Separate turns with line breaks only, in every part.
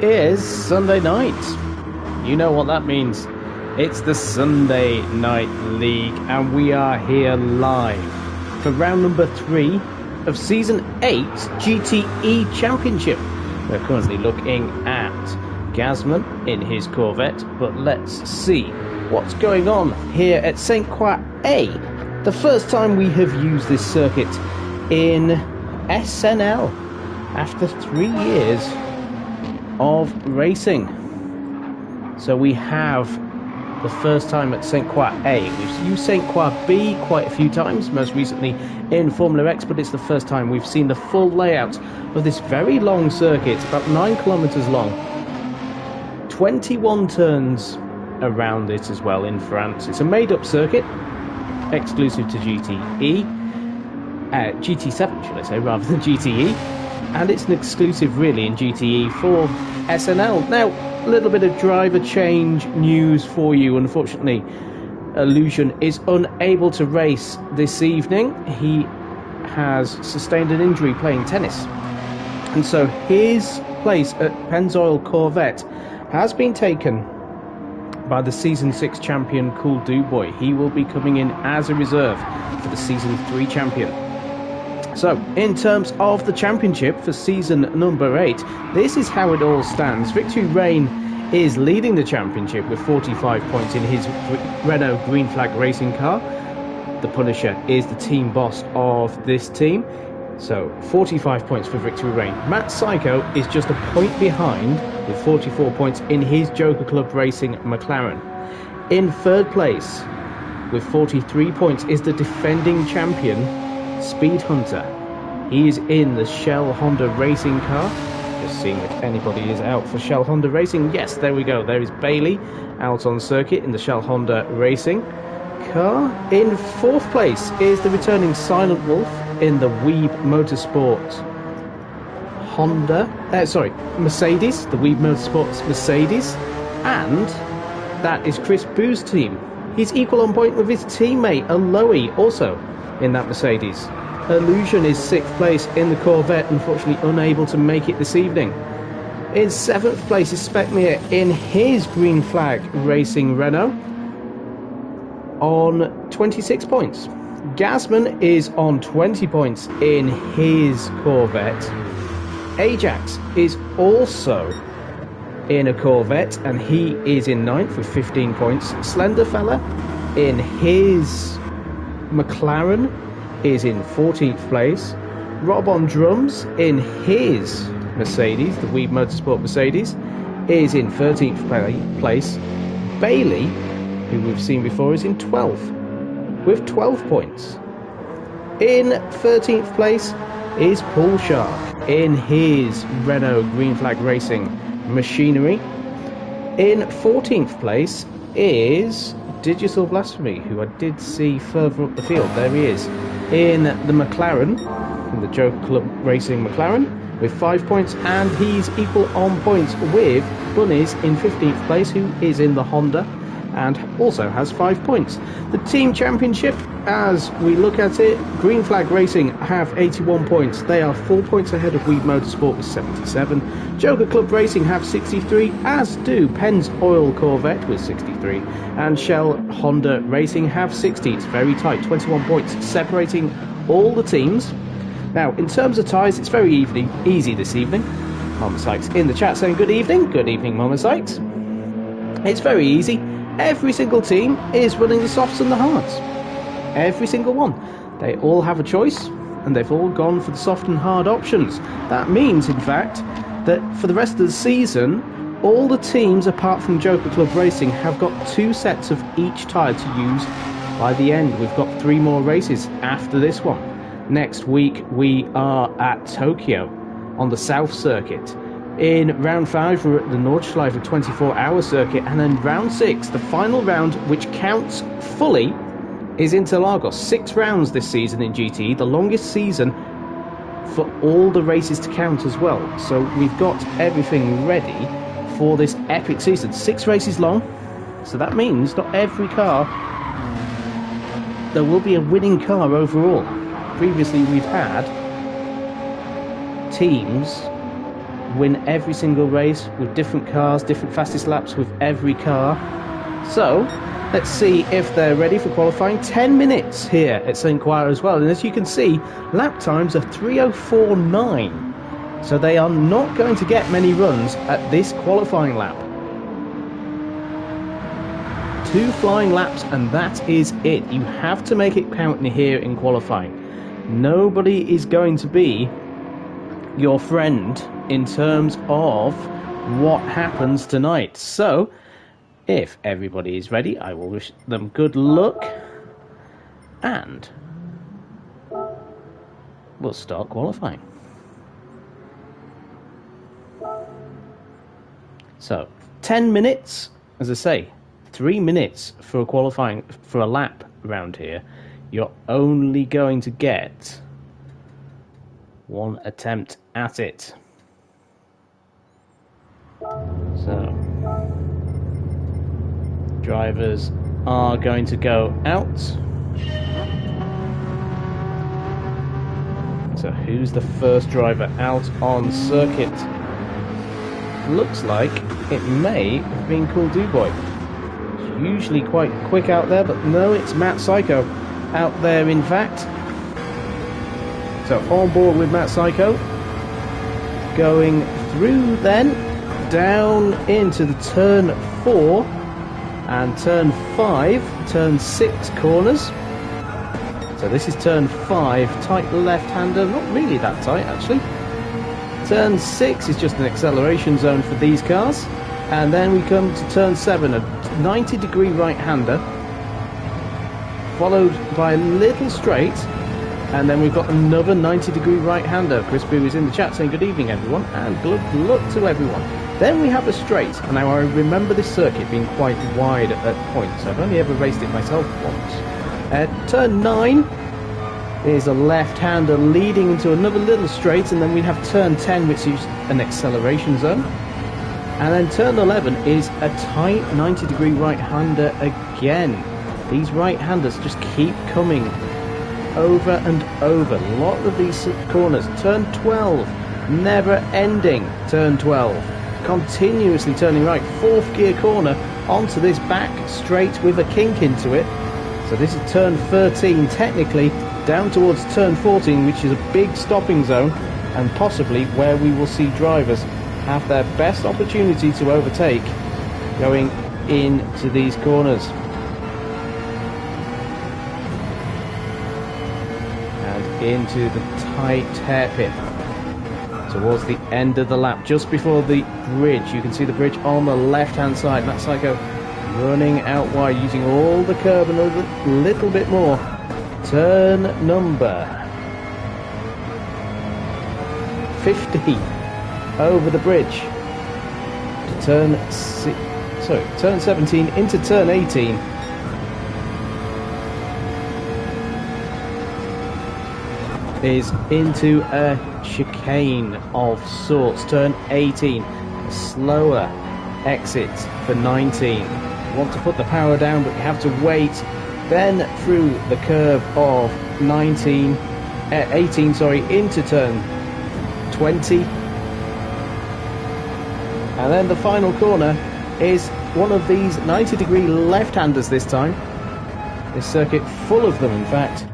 is Sunday night. You know what that means. It's the Sunday Night League, and we are here live for round number 3 of Season 8 GTE Championship. We're currently looking at Gasman in his Corvette, but let's see what's going on here at St. Croix A. The first time we have used this circuit in SNL after 3 years of racing. So we have the first time at St. Croix A. We've used St. Croix B quite a few times, most recently in Formula X, but it's the first time we've seen the full layout of this very long circuit. It's about 9 kilometers long, 21 turns around it as well in France. It's a made-up circuit, exclusive to GTE, GT7 should I say, rather than GTE, and it's an exclusive really in GTE for SNL. Now, a little bit of driver change news for you. Unfortunately, Illusion is unable to race this evening. He has sustained an injury playing tennis, and so his place at Pennzoil Corvette has been taken by the Season 6 champion Cool Duboy. He will be coming in as a reserve for the Season 3 champion. So, in terms of the championship for season number 8, this is how it all stands. Victory Rain is leading the championship with 45 points in his Renault Green Flag racing car. The Punisher is the team boss of this team. So, 45 points for Victory Rain. Matt Psycho is just a point behind with 44 points in his Joker Club Racing McLaren. In third place with 43 points is the defending champion Speed Hunter. He is in the Shell Honda racing car. Just seeing if anybody is out for Shell Honda racing. Yes, there we go. There is Bailey out on circuit in the Shell Honda racing car. In fourth place is the returning Silent Wolf in the Weeb Motorsport Mercedes. The Weeb Motorsports Mercedes. And that is Chris Boo's team. He's equal on point with his teammate Aloe, also in that Mercedes. Illusion is 6th place in the Corvette, unfortunately unable to make it this evening. In 7th place is Specmere in his Green Flag Racing Renault on 26 points. Gasman is on 20 points in his Corvette. Ajax is also in a Corvette, and he is in 9th with 15 points. Slenderfella in his McLaren is in 14th place. Rob on drums in his Mercedes, the Weeb Motorsport Mercedes, is in 13th place. Bailey, who we've seen before, is in 12th with 12 points. In 13th place is Paul Shark in his Renault Green Flag Racing Machinery. In 14th place is Digital Blasphemy, who I did see further up the field. There he is in the McLaren, in the Joker Club Racing McLaren, with 5 points, and he's equal on points with Bunnies in 15th place, who is in the Honda and also has 5 points. The team championship, as we look at it, Green Flag Racing have 81 points. They are 4 points ahead of Weeb Motorsport with 77. Joker Club Racing have 63, as do Pennzoil Corvette with 63. And Shell Honda Racing have 60. It's very tight, 21 points separating all the teams. Now, in terms of ties, it's very easy this evening. Mama Sykes in the chat saying good evening. Good evening, Mama Sykes. It's very easy. Every single team is running the softs and the hards. Every single one. They all have a choice, and they've all gone for the soft and hard options. That means, in fact, that for the rest of the season, all the teams, apart from Joker Club Racing, have got 2 sets of each tyre to use by the end. We've got 3 more races after this one. Next week, we are at Tokyo on the South Circuit. In round 5, we're at the Nordschleife 24-hour circuit, and then round 6, the final round, which counts fully, is Interlagos. 6 rounds this season in GTE, the longest season for all the races to count as well. So we've got everything ready for this epic season. 6 races long, so that means not every car, there will be a winning car overall. Previously we've had teams win every single race with different cars, different fastest laps with every car. So let's see if they're ready for qualifying. 10 minutes here at St. Croix as well, and as you can see, lap times are 3:04.9, so they are not going to get many runs at this qualifying lap. 2 flying laps and that is it. You have to make it count in here in qualifying. Nobody is going to be your friend in terms of what happens tonight. So if everybody is ready, I will wish them good luck and we'll start qualifying. So 10 minutes, as I say, 3 minutes for a qualifying for a lap around here. You're only going to get 1 attempt at it. So drivers are going to go out. So who's the first driver out on circuit? Looks like it may have been Cool Duboy. Usually quite quick out there, but no, it's Matt Psycho out there in fact. So on board with Matt Psycho, going through then down into the turn 4 and turn 5, turn 6 corners. So this is turn 5, tight left-hander, not really that tight actually. Turn 6 is just an acceleration zone for these cars. And then we come to turn 7, a 90-degree right-hander, followed by a little straight, and then we've got another 90-degree right-hander. Chris Boo is in the chat saying good evening everyone, and good luck to everyone. Then we have a straight, and now I remember this circuit being quite wide at points. I've only ever raced it myself once. Turn 9 is a left-hander leading into another little straight, and then we have turn 10, which is an acceleration zone. And then turn 11 is a tight 90-degree right-hander again. These right-handers just keep coming over and over. A lot of these corners. Turn 12, never ending. Turn 12, continuously turning right. 4th gear corner onto this back straight with a kink into it. So this is turn 13, technically down towards turn 14, which is a big stopping zone and possibly where we will see drivers have their best opportunity to overtake going into these corners. And into the tight hairpin towards the end of the lap, just before the bridge. You can see the bridge on the left hand side. Matt Psycho running out wide, using all the curb and a little bit more. Turn number 50 over the bridge to turn 17 into turn 18. Is into a chicane of sorts. Turn 18, a slower exit for 19. Want to put the power down, but you have to wait. Then through the curve of 18, into turn 20. And then the final corner is one of these 90-degree left-handers this time. This circuit full of them, in fact,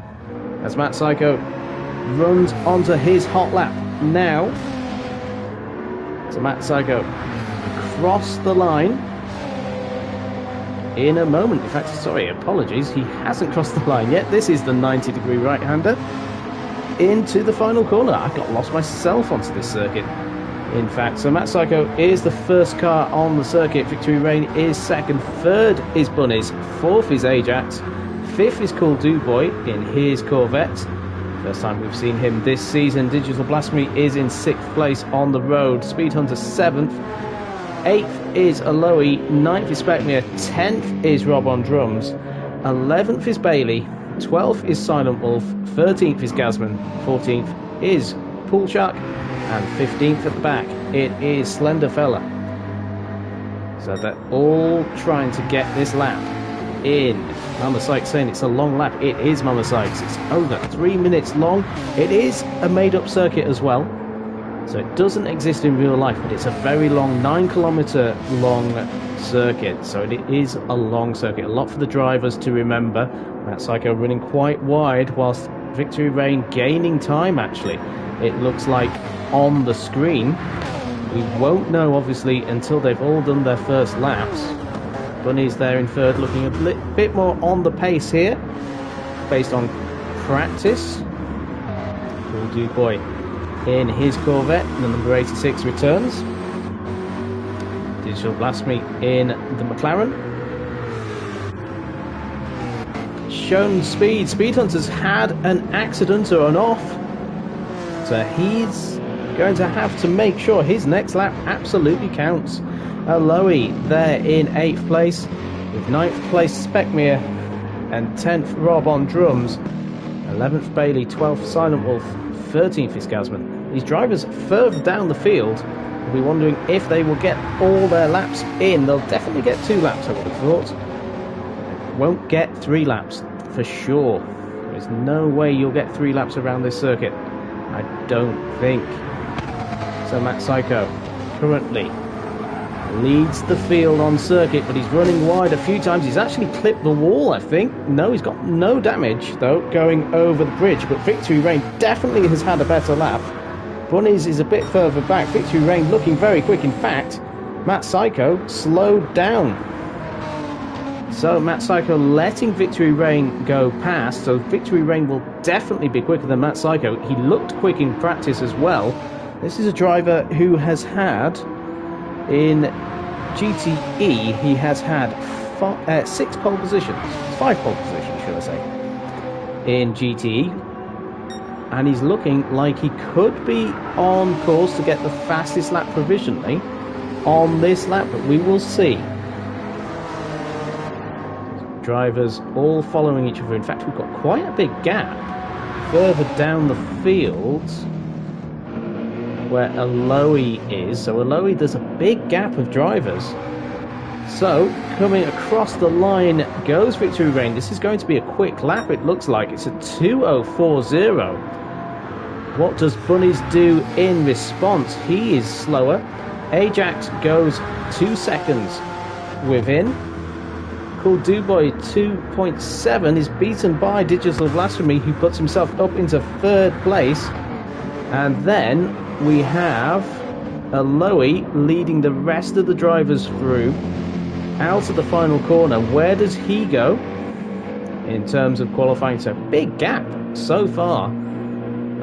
as Matt Psycho runs onto his hot lap now. So Matt Psycho across the line in a moment. In fact, sorry, apologies, he hasn't crossed the line yet. This is the 90-degree right-hander into the final corner. I got lost myself onto this circuit, in fact. So Matt Psycho is the first car on the circuit. Victory Lane is second. Third is Bunnies. Fourth is Ajax. Fifth is Cool Duboy in his Corvette. First time we've seen him this season. Digital Blasphemy is in 6th place on the road. Speed Hunter 7th. 8th is Aloe. 9th is Specmere. 10th is Rob on drums. 11th is Bailey. 12th is Silent Wolf. 13th is Gasman. 14th is Pool Shark. And 15th at the back, it is Slender Fella. So they're all trying to get this lap in. Mama Sykes saying it's a long lap. It is, Mama Sykes. It's over 3 minutes long. It is a made-up circuit as well. So it doesn't exist in real life, but it's a very long, 9-kilometer long circuit. So it is a long circuit, a lot for the drivers to remember. Matt Psycho running quite wide, whilst Victory Rain gaining time, actually. It looks like on the screen. We won't know, obviously, until they've all done their first laps. Bunny's there in third, looking a bit more on the pace here, based on practice. Cool Dude Boy in his Corvette, the number 86 returns. Digital Blasphemy in the McLaren. Shown speed. Speed Hunter's had an accident or an off, so he's going to have to make sure his next lap absolutely counts. Aloe there in 8th place, with 9th place Speckmere and 10th Rob on drums, 11th Bailey, 12th Silent Wolf, 13th is Gasman. These drivers further down the field will be wondering if they will get all their laps in. They'll definitely get 2 laps, I would have thought. Won't get 3 laps for sure. There's no way you'll get 3 laps around this circuit, I don't think. So Matt Psycho currently leads the field on circuit, but he's running wide a few times. He's actually clipped the wall, I think. No, he's got no damage, though, going over the bridge. But Victory Rain definitely has had a better lap. Bunnies is a bit further back. Victory Rain looking very quick. In fact, Matt Psycho slowed down. So Matt Psycho letting Victory Rain go past. So Victory Rain will definitely be quicker than Matt Psycho. He looked quick in practice as well. This is a driver who has had, in GTE, he has had 6 pole positions. 5 pole positions, should I say, in GTE. And he's looking like he could be on course to get the fastest lap provisionally on this lap, but we will see. Drivers all following each other. In fact, we've got quite a big gap further down the field where Aloe is. So Aloe, there's a big gap of drivers. So coming across the line goes Victory Rain. This is going to be a quick lap, it looks like. It's a 2:04.0. What does Bunnies do in response? He is slower. Ajax goes 2 seconds within. Cool Duboy 2.7 is beaten by Digital Blasphemy, who puts himself up into 3rd place. And then we have Aloe leading the rest of the drivers through out of the final corner. Where does he go in terms of qualifying? So big gap so far.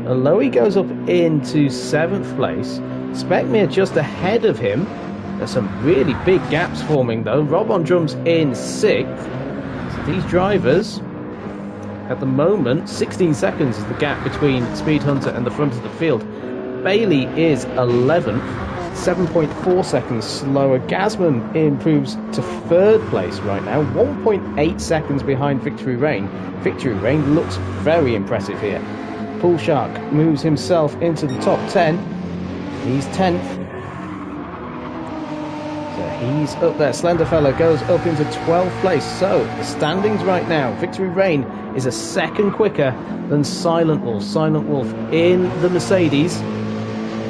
Aloe goes up into 7th place. Speckmere just ahead of him. There's some really big gaps forming though. Rob on drums in 6th. So these drivers, at the moment, 16 seconds is the gap between Speed Hunter and the front of the field. Bailey is 11th, 7.4 seconds slower. Gasman improves to 3rd place right now, 1.8 seconds behind Victory Rain. Victory Rain looks very impressive here. Pool Shark moves himself into the top 10. He's 10th. So he's up there. Slenderfella goes up into 12th place. So the standings right now, Victory Rain is a second quicker than Silent Wolf. Silent Wolf in the Mercedes.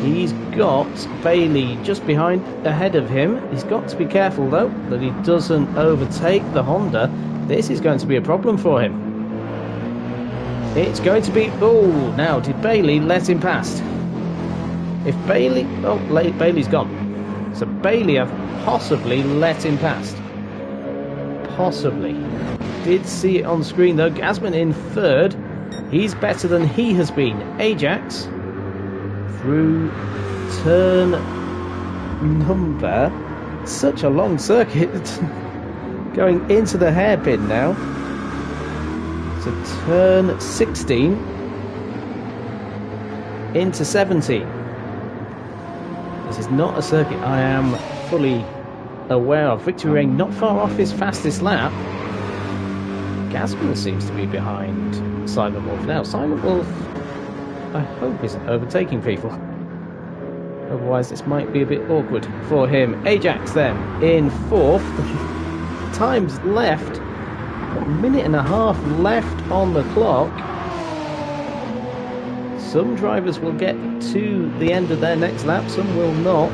He's got Bailey just behind, ahead of him. He's got to be careful though that he doesn't overtake the Honda. This is going to be a problem for him. It's going to be... Oh, now did Bailey let him past? If Bailey... Oh, Bailey's gone. So Bailey have possibly let him past. Possibly. Did see it on screen though. Gasman in 3rd. He's better than he has been. Ajax through turn number... Such a long circuit. Going into the hairpin now. So turn 16 into 17. This is not a circuit I am fully aware of. Victory Rain not far off his fastest lap. Gasman seems to be behind Silent Wolf. Now, Silent Wolf, I hope, isn't overtaking people. Otherwise, this might be a bit awkward for him. Ajax then in 4th. Times left. A minute and a half left on the clock. Some drivers will get to the end of their next lap, some will not.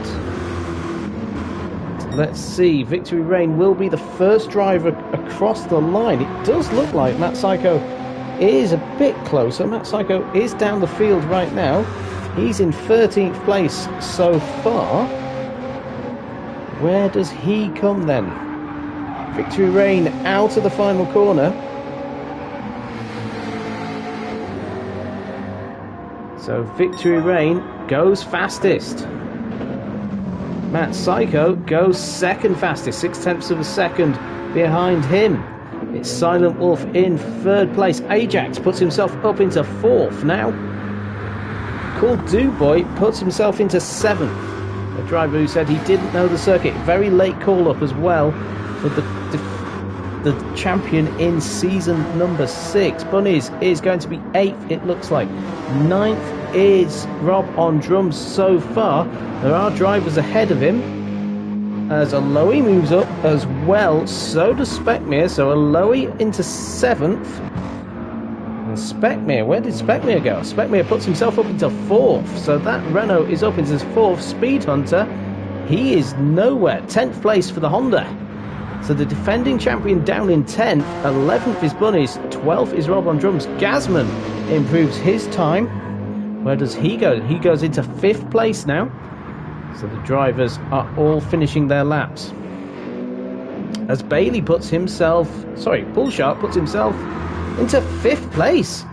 Let's see, Victory Reign will be the first driver across the line. It does look like Matt Psycho is a bit closer. Matt Psycho is down the field right now. He's in 13th place so far. Where does he come then? Victory Reign out of the final corner. So Victory Reign goes fastest. Matt Psycho goes second fastest, 6/10 of a second behind him. It's Silent Wolf in third place. Ajax puts himself up into fourth now. Cool Duboy puts himself into seventh. A driver who said he didn't know the circuit. Very late call up as well for the champion in season number 6. Bunnies is going to be 8th, it looks like. 9th is Rob on drums so far. There are drivers ahead of him as Aloe moves up as well. So does Speckmere. So Aloe into 7th. And Speckmere, where did Speckmere go? Speckmere puts himself up into 4th. So that Renault is up into 4th. Speed Hunter, he is nowhere. 10th place for the Honda. So the defending champion down in 10th. 11th is Bunnies. 12th is Rob on drums. Gasman improves his time. Where does he go? He goes into 5th place now. So the drivers are all finishing their laps. As Bailey puts himself... Bullshark puts himself into 5th place.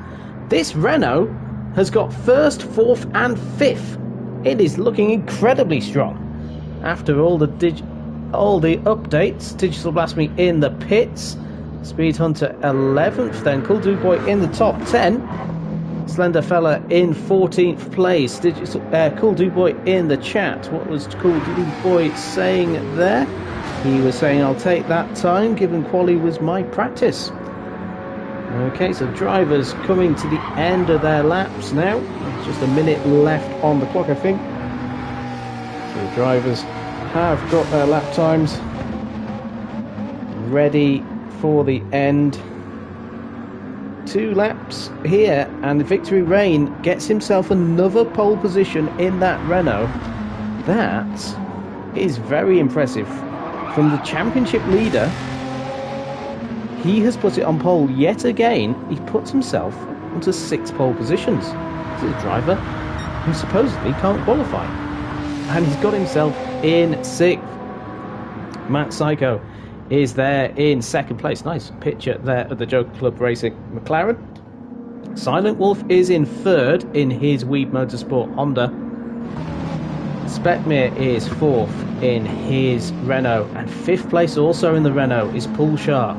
This Renault has got 1st, 4th and 5th. It is looking incredibly strong. After all the updates, Digital Blasphemy in the pits. Speed Hunter 11th, then Cool Duboy in the top 10. Slender Fella in 14th place. Cool Duboy in the chat. What was Cool Duboy saying there? He was saying, I'll take that time, given quali was my practice. Okay, so drivers coming to the end of their laps now. There's just a minute left on the clock, I think. So the drivers have got their lap times ready for the end. 2 laps here, and Victory Reign gets himself another pole position in that Renault. That is very impressive. From the championship leader, he has put it on pole yet again. He puts himself onto 6 pole positions. This is a driver who supposedly can't qualify. And he's got himself in 6th. Matt Psycho is there in 2nd place. Nice picture there at the Joker Club Racing McLaren. Silent Wolf is in 3rd in his Weeb Motorsport Honda. Speckmere is 4th in his Renault, and 5th place also in the Renault is Pool Shark.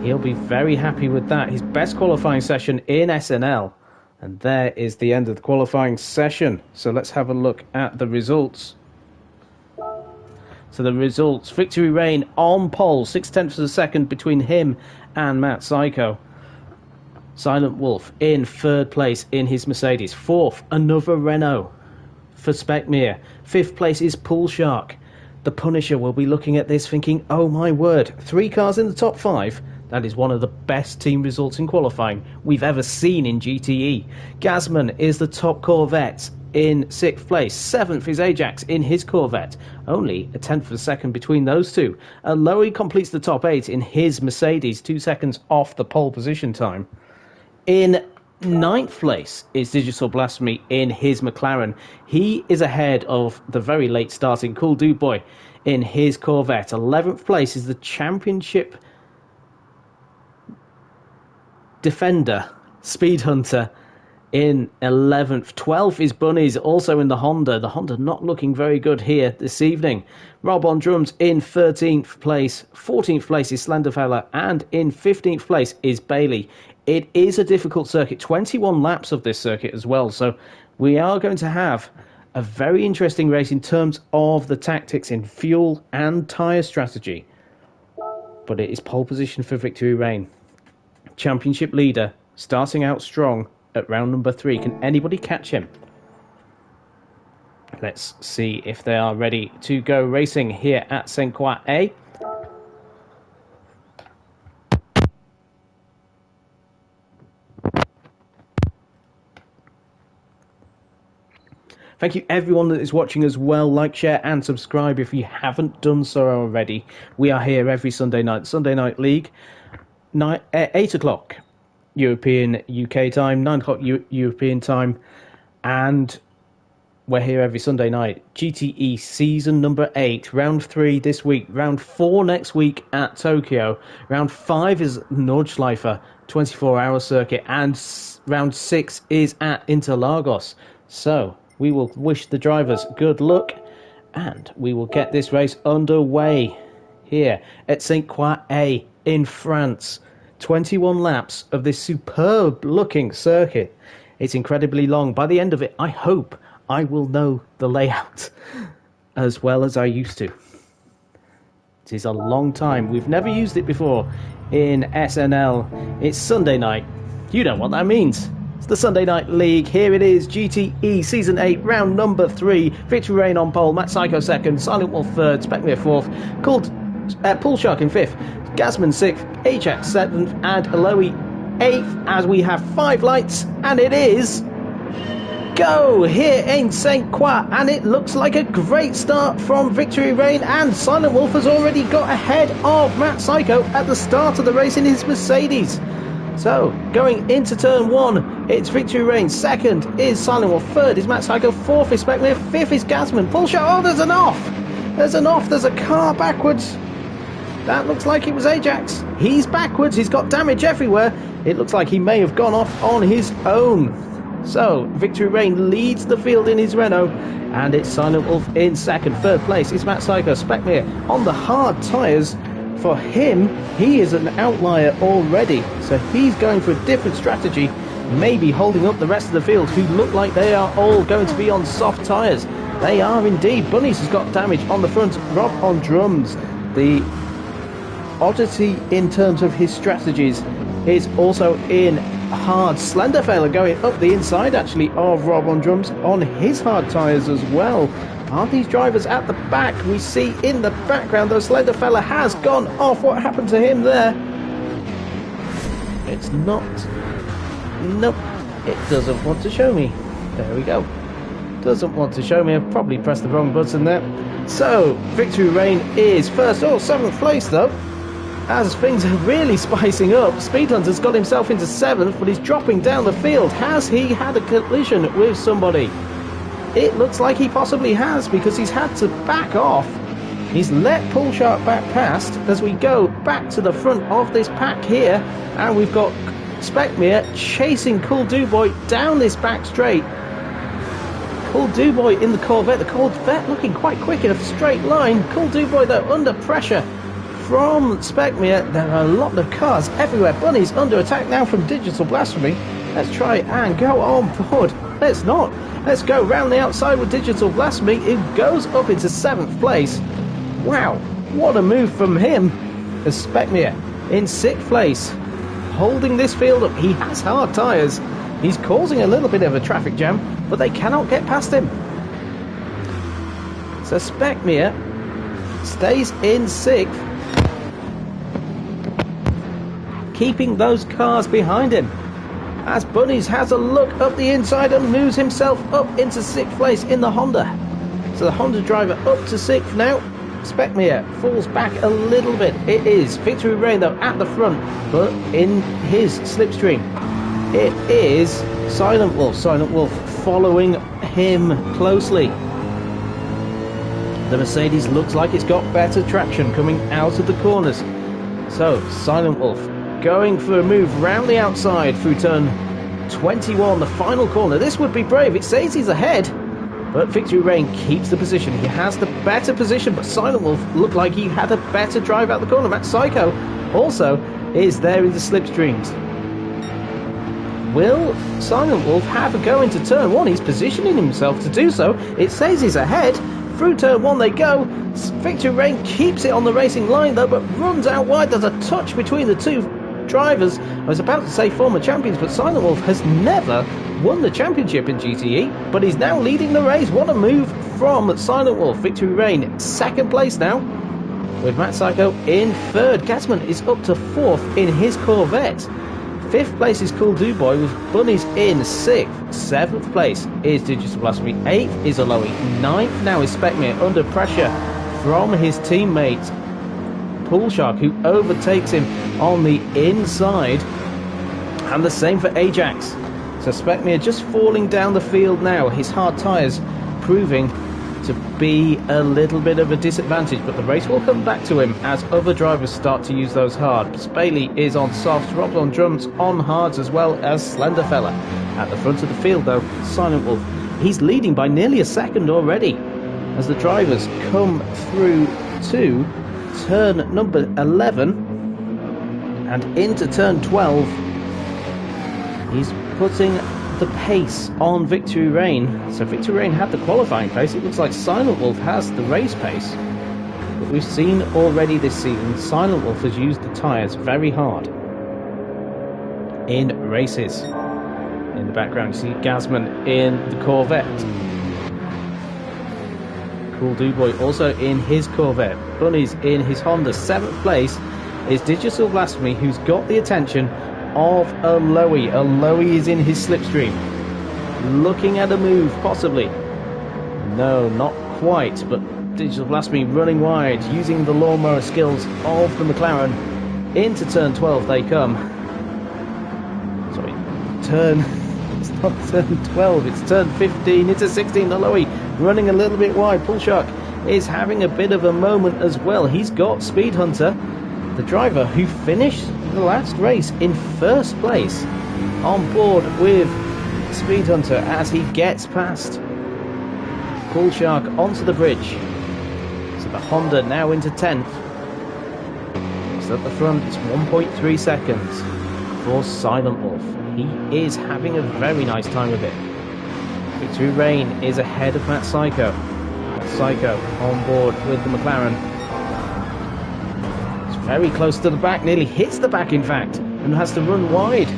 He'll be very happy with that. His best qualifying session in SNL. And there is the end of the qualifying session. So let's have a look at the results. So the results, Victory Reign on pole, 6/10 of a second between him and Matt Psycho. Silent Wolf in 3rd place in his Mercedes. 4th, another Renault for Speckmere. 5th place is Pool Shark. The Punisher will be looking at this thinking, oh my word, 3 cars in the top 5. That is one of the best team results in qualifying we've ever seen in GTE. Gasman is the top Corvette in 6th place. 7th is Ajax in his Corvette. Only a 10th of a second between those two. Aloe completes the top 8 in his Mercedes, 2 seconds off the pole position time. In 9th place is Digital Blasphemy in his McLaren. He is ahead of the very late starting Cool Duboy in his Corvette. 11th place is the championship defender, Speed Hunter, in 11th. 12th is Bunnies, also in the Honda. The Honda not looking very good here this evening. Rob on drums in 13th place. 14th place is Slenderfella, and in 15th place is Bailey. It is a difficult circuit, 21 laps of this circuit as well, so we are going to have a very interesting race in terms of the tactics in fuel and tyre strategy. But it is pole position for Victory Reign. Championship leader, starting out strong at round number 3. Can anybody catch him? Let's see if they are ready to go racing here at Saint Croix A. Thank you everyone that is watching as well. Like, share and subscribe if you haven't done so already. We are here every Sunday night. Sunday Night League, 8 o'clock European UK time, 9 o'clock European time, and we're here every Sunday night. GTE season number 8, round 3 this week, round 4 next week at Tokyo, round 5 is Nordschleife 24-hour circuit, and round 6 is at Interlagos. So we will wish the drivers good luck, and we will get this race underway here at St. Croix A in France. 21 laps of this superb looking circuit. It's incredibly long. By the end of it, I hope I will know the layout as well as I used to. It is a long time. We've never used it before in SNL. It's Sunday night. You know what that means. It's the Sunday Night League. Here it is, GTE Season 8, round number 3. Victory Rain on pole, Matt Psycho second, Silent Wolf third, Specmere fourth, Pool Shark in fifth, Gasman sixth, Ajax seventh, and Eloy eighth, as we have 5 lights, and it is go here in St. Croix, and it looks like a great start from Victory Rain, and Silent Wolf has already got ahead of Matt Psycho at the start of the race in his Mercedes. So, going into turn 1, it's Victory Rain, second is Silent Wolf, third is Matt Psycho, fourth is Specmere, fifth is Gasman. Full shot, oh, there's an off! There's a car backwards. That looks like it was Ajax. He's backwards, he's got damage everywhere. It looks like he may have gone off on his own. So, Victory Rain leads the field in his Renault, and it's Silent Wolf in second. Third place is Matt Psycho. Specmere on the hard tyres. For him, he is an outlier already, so he's going for a different strategy, maybe holding up the rest of the field, who look like they are all going to be on soft tyres. They are indeed. Bunnies has got damage on the front, Rob on drums. The oddity in terms of his strategies is also in hard. Slenderfella going up the inside actually of Rob on drums on his hard tyres as well. Are these drivers at the back? We see in the background though Slenderfella has gone off. What happened to him there? It's not. Nope. It doesn't want to show me. There we go. Doesn't want to show me. I've probably pressed the wrong button there. So Victory Rain is first. Oh, 7th place though. As things are really spicing up, Speedhunter's got himself into 7th, but he's dropping down the field. Has he had a collision with somebody? It looks like he possibly has, because he's had to back off. He's let Pool Shark back past as we go back to the front of this pack here, and we've got Specmere chasing Cool Duboy down this back straight. Cool Duboy in the Corvette. The Corvette looking quite quick in a straight line. Cool Duboy though under pressure from Specmere. There are a lot of cars everywhere. Bunny's under attack now from Digital Blasphemy. Let's try and go on board. Let's not. Let's go round the outside with Digital Blasphemy. It goes up into 7th place. Wow, what a move from him. As Specmere in 6th place, holding this field up. He has hard tyres. He's causing a little bit of a traffic jam, but they cannot get past him. So Specmere stays in 6th, keeping those cars behind him, as Bunnies has a look up the inside and moves himself up into 6th place in the Honda. So the Honda driver up to 6th now. Specmere falls back a little bit. It is Victory Rain though at the front, but in his slipstream it is Silent Wolf. Silent Wolf following him closely. The Mercedes looks like it's got better traction coming out of the corners. So Silent Wolf going for a move round the outside through turn 21, the final corner. This would be brave. It says he's ahead, but Victory Rain keeps the position. He has the better position, but Silent Wolf looked like he had a better drive out the corner. Matt Psycho also is there in the slipstreams. Will Silent Wolf have a go into turn 1? He's positioning himself to do so. It says he's ahead. Through turn 1 they go. Victory Rain keeps it on the racing line though, but runs out wide. There's a touch between the two drivers. I was about to say former champions, but Silent Wolf has never won the championship in GTE, but he's now leading the race. What a move from Silent Wolf. Victory Rain 2nd place now, with Matt Psycho in 3rd. Gasman is up to 4th in his Corvette. 5th place is Cool Do Boy with Bunnies in 6th. 7th place is Digital Blasphemy. 8th is Aloe. 9th now is Specmere under pressure from his teammate Pool Shark, who overtakes him on the inside. And the same for Ajax. So Specmere just falling down the field now. His hard tyres proving to be a little bit of a disadvantage, but the race will come back to him as other drivers start to use those hards. Bailey is on softs, Rob's on drums, on hards, as well as Slenderfella. At the front of the field though, Silent Wolf, he's leading by nearly a second already as the drivers come through to turn number 11 and into turn 12. He's putting the pace on Victory Rain. So Victory Rain had the qualifying pace. It looks like Silent Wolf has the race pace. But we've seen already this season, Silent Wolf has used the tyres very hard in races. In the background you see Gasman in the Corvette. Cool Do Boy also in his Corvette. Bunny's in his Honda. 7th place is Digital Blasphemy, who's got the attention of Aloe. Aloe is in his slipstream, looking at a move, possibly. No, not quite, but Digital Blasphemy running wide, using the lawnmower skills of the McLaren. Into turn 12 they come. Sorry, it's not turn 12, it's turn 15, into 16. Aloe running a little bit wide. Pool Shark is having a bit of a moment as well. He's got Speed Hunter, the driver who finished the last race in 1st place, on board with Speed Hunter as he gets past Pool Shark onto the bridge. So the Honda now into 10th. So at the front it's 1.3 seconds for Silent Wolf. He is having a very nice time of it. Victory Rain is ahead of Matt Psycho. Matt Psycho on board with the McLaren. Very close to the back, nearly hits the back in fact, and has to run wide.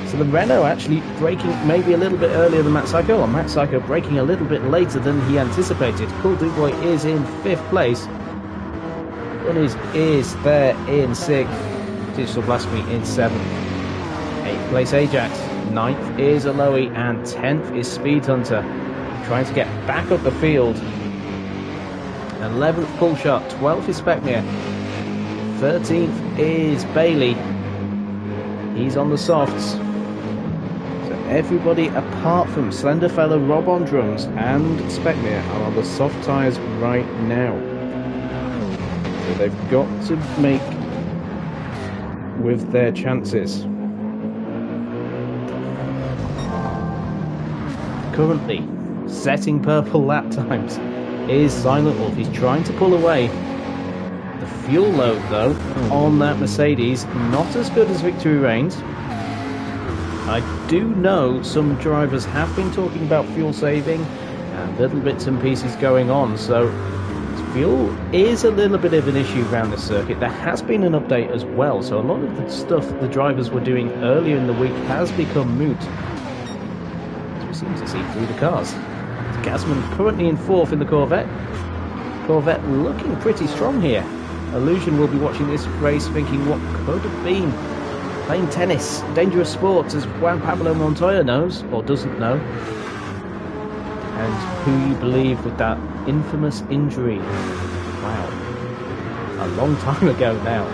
So the Renault actually braking maybe a little bit earlier than Matt Psycho, or Matt Psycho braking a little bit later than he anticipated. Cool Do Boy is in 5th place. Bunnies is there in 6th. Digital Blasphemy in 7th. 8th place Ajax. 9th is Aloe, and 10th is Speed Hunter, trying to get back up the field. 11th Pool Shark. 12th is Specmere. 13th is Bailey. He's on the softs. So everybody apart from Slenderfella, Rob on drums, and Specmere are on the soft tyres right now. So they've got to make with their chances. Currently setting purple lap times is Silent Wolf. He's trying to pull away. The fuel load, though, on that Mercedes, not as good as Victory Rain's. I do know some drivers have been talking about fuel saving and little bits and pieces going on, so fuel is a little bit of an issue around the circuit. There has been an update as well, so a lot of the stuff the drivers were doing earlier in the week has become moot, as we seem to see through the cars. Gasman currently in 4th in the Corvette. Corvette looking pretty strong here. Illusion will be watching this race thinking what could have been playing tennis, dangerous sports, as Juan Pablo Montoya knows, or doesn't know. And who you believe with that infamous injury. Wow. A long time ago now.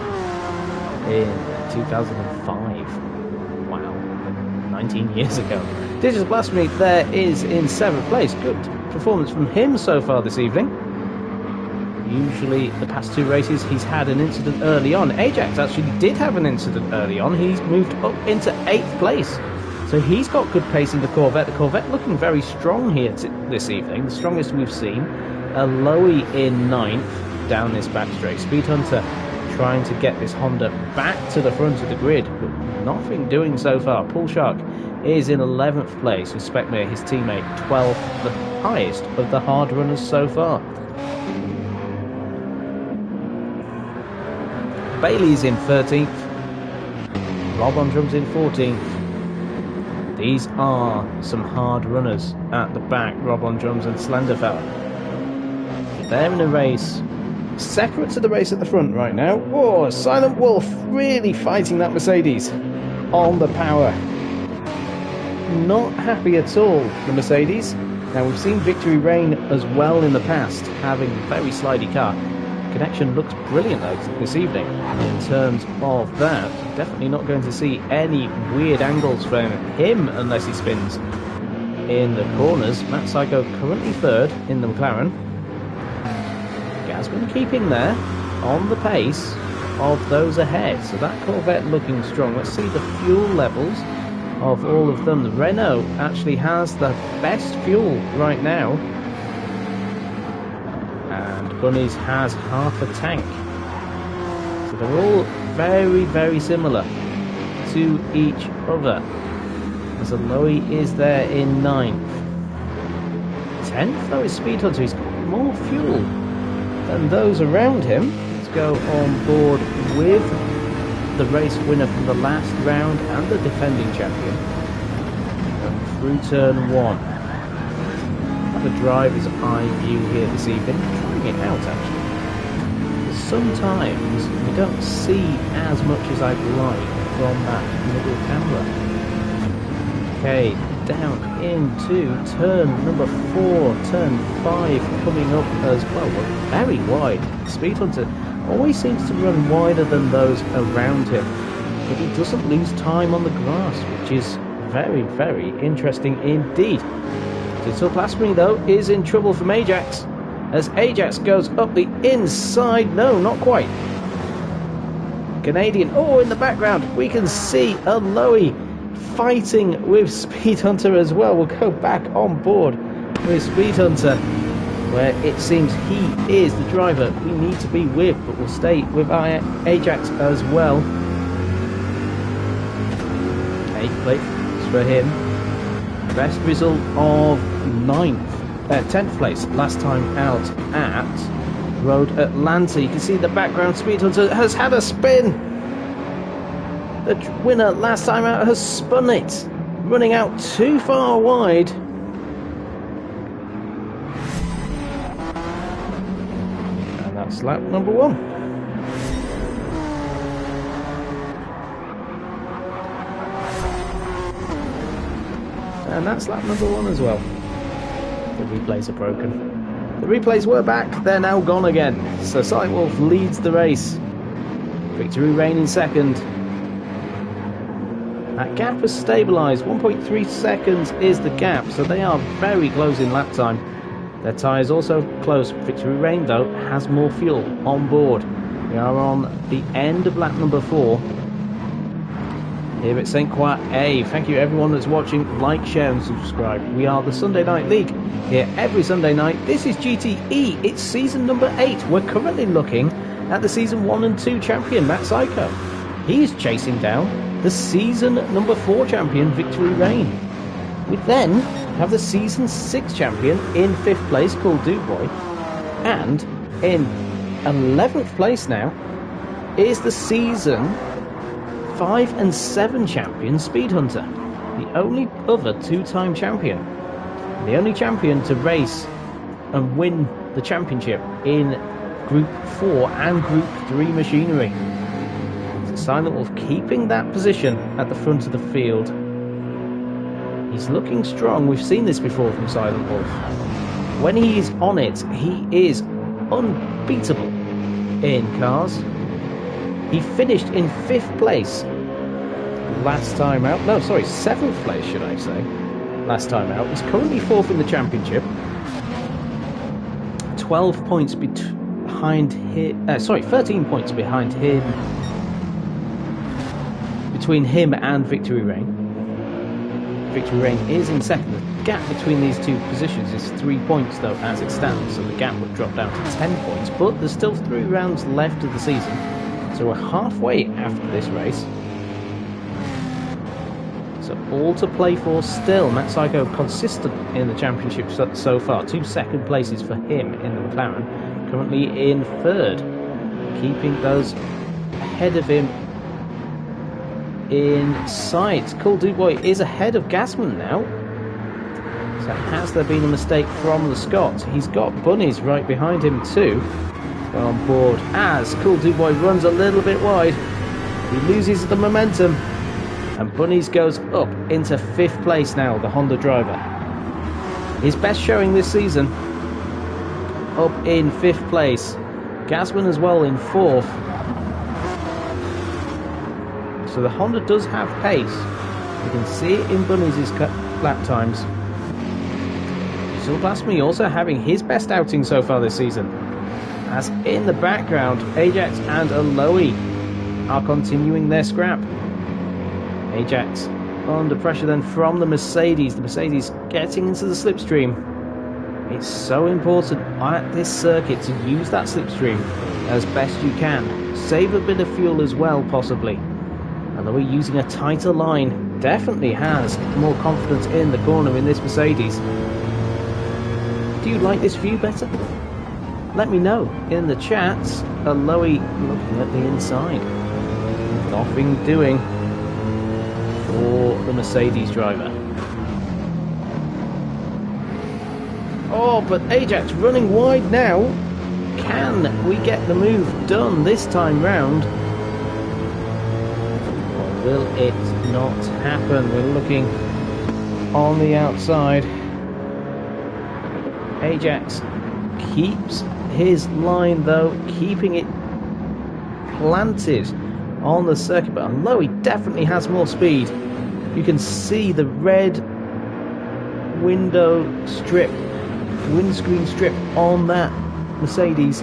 In 2005. Wow. 19 years ago. Digital Blasphemy there is in 7th place. Good performance from him so far this evening. Usually the past 2 races he's had an incident early on. Ajax actually did have an incident early on. He's moved up into 8th place. So he's got good pace in the Corvette. The Corvette looking very strong here this evening. The strongest we've seen. Aloe in 9th down this back straight. Speed Hunter trying to get this Honda back to the front of the grid, but nothing doing so far. Pool Shark is in 11th place with Specmere, his teammate, 12th, the highest of the hard runners so far. Bailey's in 13th. Rob on drums in 14th. These are some hard runners at the back, Rob on drums and Slenderfella. They're in a race separate to the race at the front right now. Whoa, Silent Wolf really fighting that Mercedes. on the power. Not happy at all, the Mercedes. Now, we've seen Victory Reign as well in the past, having a very slidey car. Connection looks brilliant though this evening in terms of that. Definitely not going to see any weird angles from him unless he spins in the corners. Matt Psycho currently third in the McLaren. Gasman keeping there on the pace of those ahead. So that Corvette looking strong. Let's see the fuel levels of all of them. The Renault actually has the best fuel right now. And Bunny's has half a tank. So they're all very, very similar to each other. As Aloy is there in 9th. 10th though is Speed Hunter. He's got more fuel than those around him. Let's go on board with the race winner from the last round and the defending champion. And through turn 1. Have a driver's eye view here this evening. Trying it out actually. Sometimes we don't see as much as I'd like from that middle camera. Okay, down into turn number 4, turn 5 coming up as well. We're very wide. Speed Hunter always seems to run wider than those around him, but he doesn't lose time on the grass, which is very, very interesting indeed. Digital Blasphemy though is in trouble from Ajax, as Ajax goes up the inside. No, not quite. Canadian, oh, in the background we can see Aloy fighting with Speed Hunter as well. We'll go back on board with Speed Hunter, where it seems he is the driver we need to be with, but we'll stay with our Ajax as well. 8th place for him. Best result of 10th place last time out at Road Atlanta. You can see the background, Speed Hunter has had a spin. The winner last time out has spun it, running out too far wide. And that's lap number 1. And that's lap number 1 as well. The replays are broken. The replays were back, they're now gone again. So Silent Wolf leads the race. Victory Reign in 2nd. That gap has stabilised. 1.3 seconds is the gap, so they are very close in lap time. Their tyres also close. Victory Reign, though, has more fuel on board. We are on the end of lap number 4 here at St. Croix A. Thank you everyone that's watching. Like, share and subscribe. We are the Sunday Night League here every Sunday night. This is GTE. It's season number 8. We're currently looking at the season 1 and 2 champion, Matt Psycho. He is chasing down the season number 4 champion, Victory Reign. We then have the season 6 champion in 5th place, called Dubois. And in 11th place now is the season 5 and 7 champion, Speed Hunter. The only other 2-time champion. The only champion to race and win the championship in Group 4 and Group 3 machinery. Silent Wolf keeping that position at the front of the field. He's looking strong. We've seen this before from Silent Wolf. When he is on it, he is unbeatable in cars. He finished in 5th place last time out. No, sorry, 7th place, should I say. Last time out. He's currently 4th in the championship. 12 points behind him. 13 points behind him. Between him and Victory Reign. Victory Reign is in 2nd. The gap between these two positions is 3 points though as it stands, so the gap would drop down to 10 points, but there's still 3 rounds left of the season, so we're halfway after this race. So all to play for still. Matt Psycho consistent in the championship so far. 2 second places for him in the McLaren. Currently in 3rd. Keeping those ahead of him in sight. Cool Dubois is ahead of Gasman now. So has there been a mistake from the Scot? He's got Bunnies right behind him too. On board as Cool Dubois runs a little bit wide. He loses the momentum. And Bunnies goes up into 5th place now, the Honda driver. His best showing this season, up in 5th place. Gasman as well in 4th. So the Honda does have pace. You can see it in Bunnies' lap times. Silvasmi also having his best outing so far this season. As in the background, Ajax and Aloe are continuing their scrap. Ajax under pressure then from the Mercedes. The Mercedes getting into the slipstream. It's so important at this circuit to use that slipstream as best you can. Save a bit of fuel as well, possibly. And we're using a tighter line. Definitely has more confidence in the corner in this Mercedes. Do you like this view better? Let me know in the chat. Aloe looking at the inside. Nothing doing for the Mercedes driver. Oh, but Ajax running wide now. Can we get the move done this time round? Or will it not happen? We're looking on the outside. Ajax keeps his line though, keeping it planted on the circuit, but Aloe definitely has more speed. You can see the red windscreen strip on that Mercedes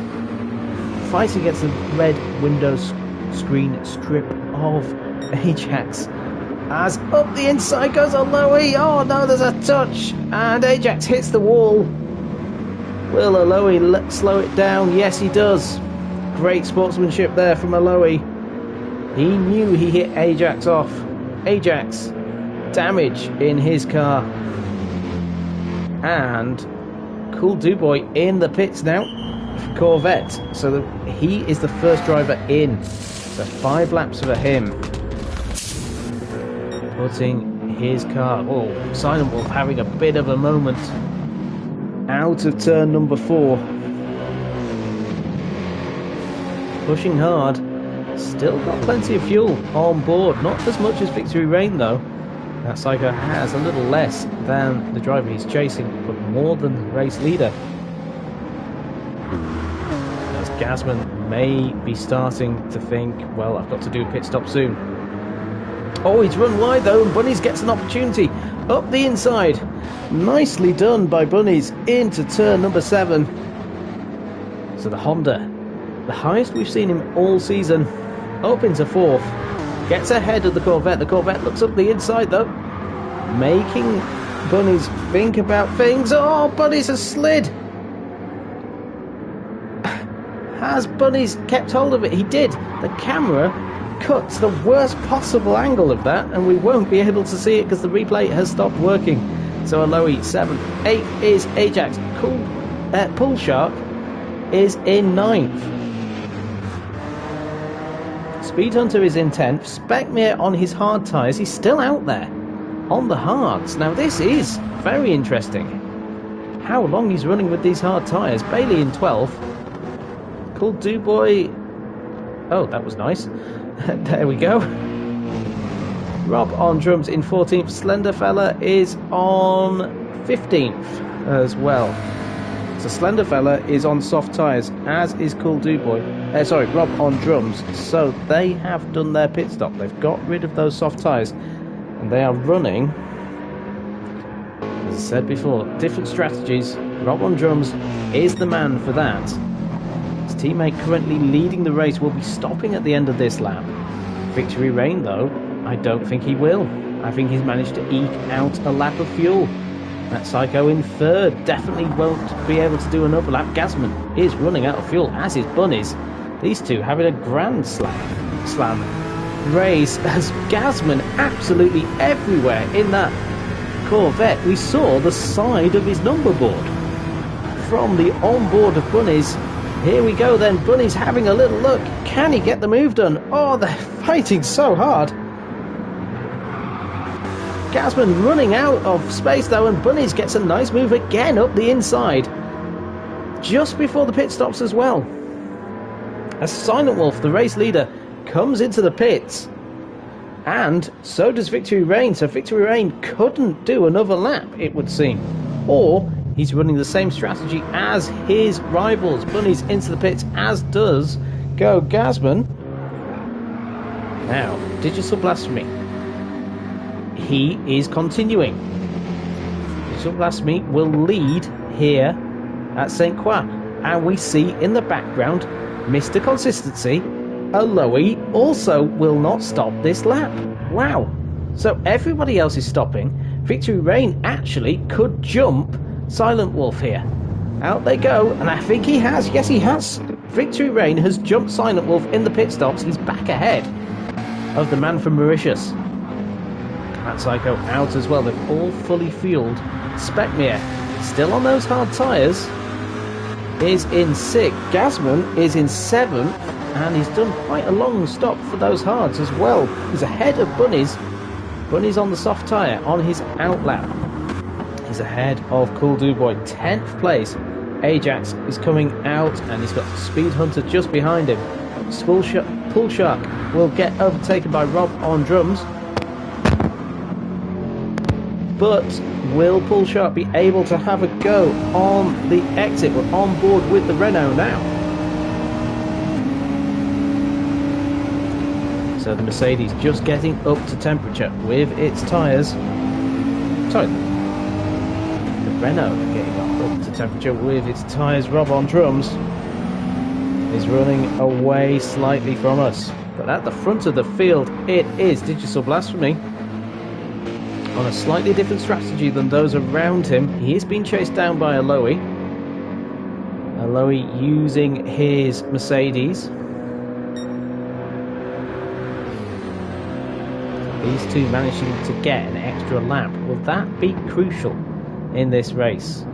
fighting against the red screen strip of Ajax. As up the inside goes Aloe. Oh no, there's a touch, and Ajax hits the wall. Will Aloe slow it down? Yes, he does. Great sportsmanship there from Aloe. He knew he hit Ajax off. Ajax, damage in his car. And Cool Dubois in the pits now for Corvette. So he is the first driver in. So 5 laps for him. Putting his car... Oh, Silent Wolf having a bit of a moment. Out of turn number 4. Pushing hard. Still got plenty of fuel on board. Not as much as Victory Rain though. That Psycho has a little less than the driver he's chasing, but more than the race leader. As Gasman may be starting to think, well, I've got to do a pit stop soon. Oh, he's run wide though, and Bunnies gets an opportunity up the inside. Nicely done by Bunnies into turn number 7. So the Honda, the highest we've seen him all season, up into 4th. Gets ahead of the Corvette. The Corvette looks up the inside though, making Bunnies think about things. Oh, Bunnies has slid. Has Bunnies kept hold of it? He did. The camera cuts the worst possible angle of that, and we won't be able to see it because the replay has stopped working. So Aloe 7th. 8th is Ajax. Pool Shark is in 9th. Speed Hunter is in 10th. Speckmere on his hard tyres. He's still out there on the hards. Now this is very interesting. How long he's running with these hard tyres. Bailey in 12th. Cool Dubois. Oh, that was nice. There we go. Rob on drums in 14th. Slender Fella is on 15th as well. So Slender Fella is on soft tyres, as is Cool Dubois. Rob on drums. So they have done their pit stop. They've got rid of those soft tyres, and they are running, as I said before, different strategies. Rob on drums is the man for that. His teammate currently leading the race will be stopping at the end of this lap. Victory Rain, though, I don't think he will. I think he's managed to eke out a lap of fuel. That Psycho in 3rd definitely won't be able to do another lap. Gasman is running out of fuel, as is Bunnies. These two having a grand slam race, as Gasman absolutely everywhere in that Corvette. We saw the side of his number board from the onboard of Bunnies. Here we go then, Bunnies having a little look. Can he get the move done? Oh, they're fighting so hard. Gasman running out of space though, and Bunnies gets a nice move again up the inside. Just before the pit stops as well. As Silent Wolf, the race leader, comes into the pits. And so does Victory Rain. So Victory Rain couldn't do another lap, it would seem. Or he's running the same strategy as his rivals. Bunny's into the pits, as does Go Gasman. Now, Digital Blasphemy. He is continuing. Digital Blasphemy will lead here at St. Croix. And we see in the background Mr. Consistency, Aloe, also will not stop this lap. Wow. So everybody else is stopping. Victory Rain actually could jump Silent Wolf here. Out they go, and I think he has. Yes, he has. Victory Rain has jumped Silent Wolf in the pit stops. He's back ahead of the man from Mauritius. Cat Psycho out as well. They've all fully fueled. Speckmere still on those hard tyres. Is in 6th. Gasman is in 7th, and he's done quite a long stop for those hards as well. He's ahead of Bunny's. Bunny's on the soft tyre on his outlap. He's ahead of Cool Duboy, 10th place. Ajax is coming out, and he's got Speed Hunter just behind him. Pool Shark will get overtaken by Rob on drums. But will Pool Shark be able to have a go on the exit? We're on board with the Renault now. So the Mercedes just getting up to temperature with its tyres. Sorry, the Renault getting up to temperature with its tyres. Rob on drums is running away slightly from us. But at the front of the field, it is Digital Blasphemy. On a slightly different strategy than those around him. He is being chased down by Aloe. Aloe using his Mercedes. These two managing to get an extra lap. Will that be crucial in this race?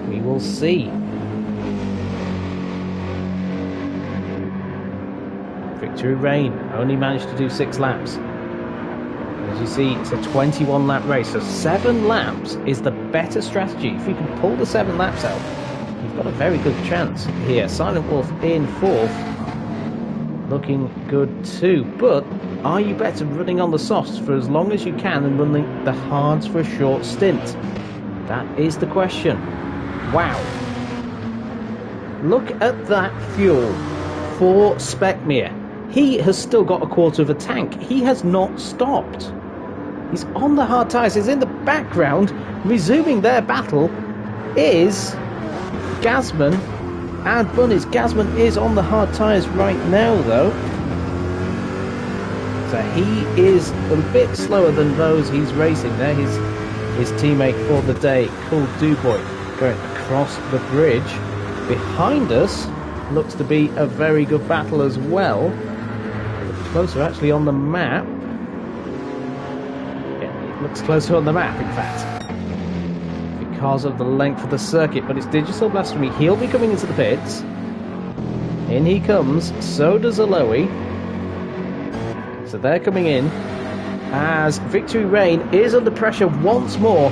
We will see. Victory Rain only managed to do 6 laps. As you see, it's a 21 lap race, so 7 laps is the better strategy. If you can pull the 7 laps out, you've got a very good chance here. Silent Wolf in 4th, looking good too. But are you better running on the softs for as long as you can and running the hards for a short stint? That is the question. Wow. Look at that fuel for Speckmere. He has still got a quarter of a tank. He has not stopped. He's on the hard tyres. He's in the background. Resuming their battle is Gasman and Bunnies. Gasman is on the hard tyres right now, though. So he is a bit slower than those he's racing there. His teammate for the day, Cool Duboy, going across the bridge. Behind us looks to be a very good battle as well. Closer actually on the map. Yeah, it looks closer on the map, in fact, because of the length of the circuit. But it's Digital Blasphemy. He'll be coming into the pits. In he comes. So does Aloe. So they're coming in as Victory Rain is under pressure once more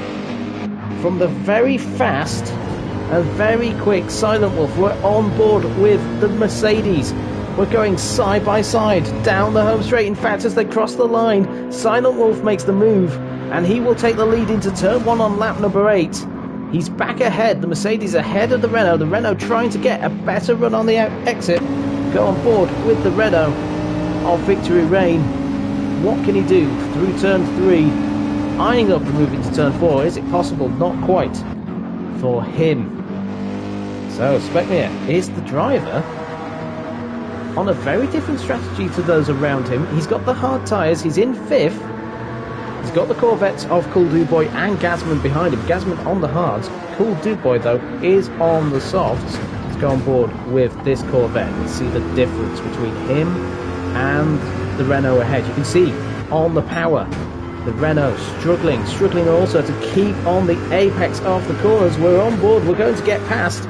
from the very fast and very quick Silent Wolf. We're on board with the Mercedes. We're going side by side down the home straight. In fact, as they cross the line, Silent Wolf makes the move, and he will take the lead into turn 1 on lap number 8. He's back ahead. The Mercedes ahead of the Renault. The Renault trying to get a better run on the exit. Go on board with the Renault of Victory Rain. What can he do through turn 3? Eyeing up the move into turn 4. Is it possible? Not quite for him. So Speckmere is the driver, on a very different strategy to those around him. He's got the hard tyres, he's in 5th. He's got the Corvettes of Cool Duboy and Gasman behind him. Gasman on the hards. Cool Duboy, though, is on the softs. Let's go on board with this Corvette and see the difference between him and the Renault ahead. You can see on the power, the Renault struggling also to keep on the apex of the corners. We're on board, we're going to get past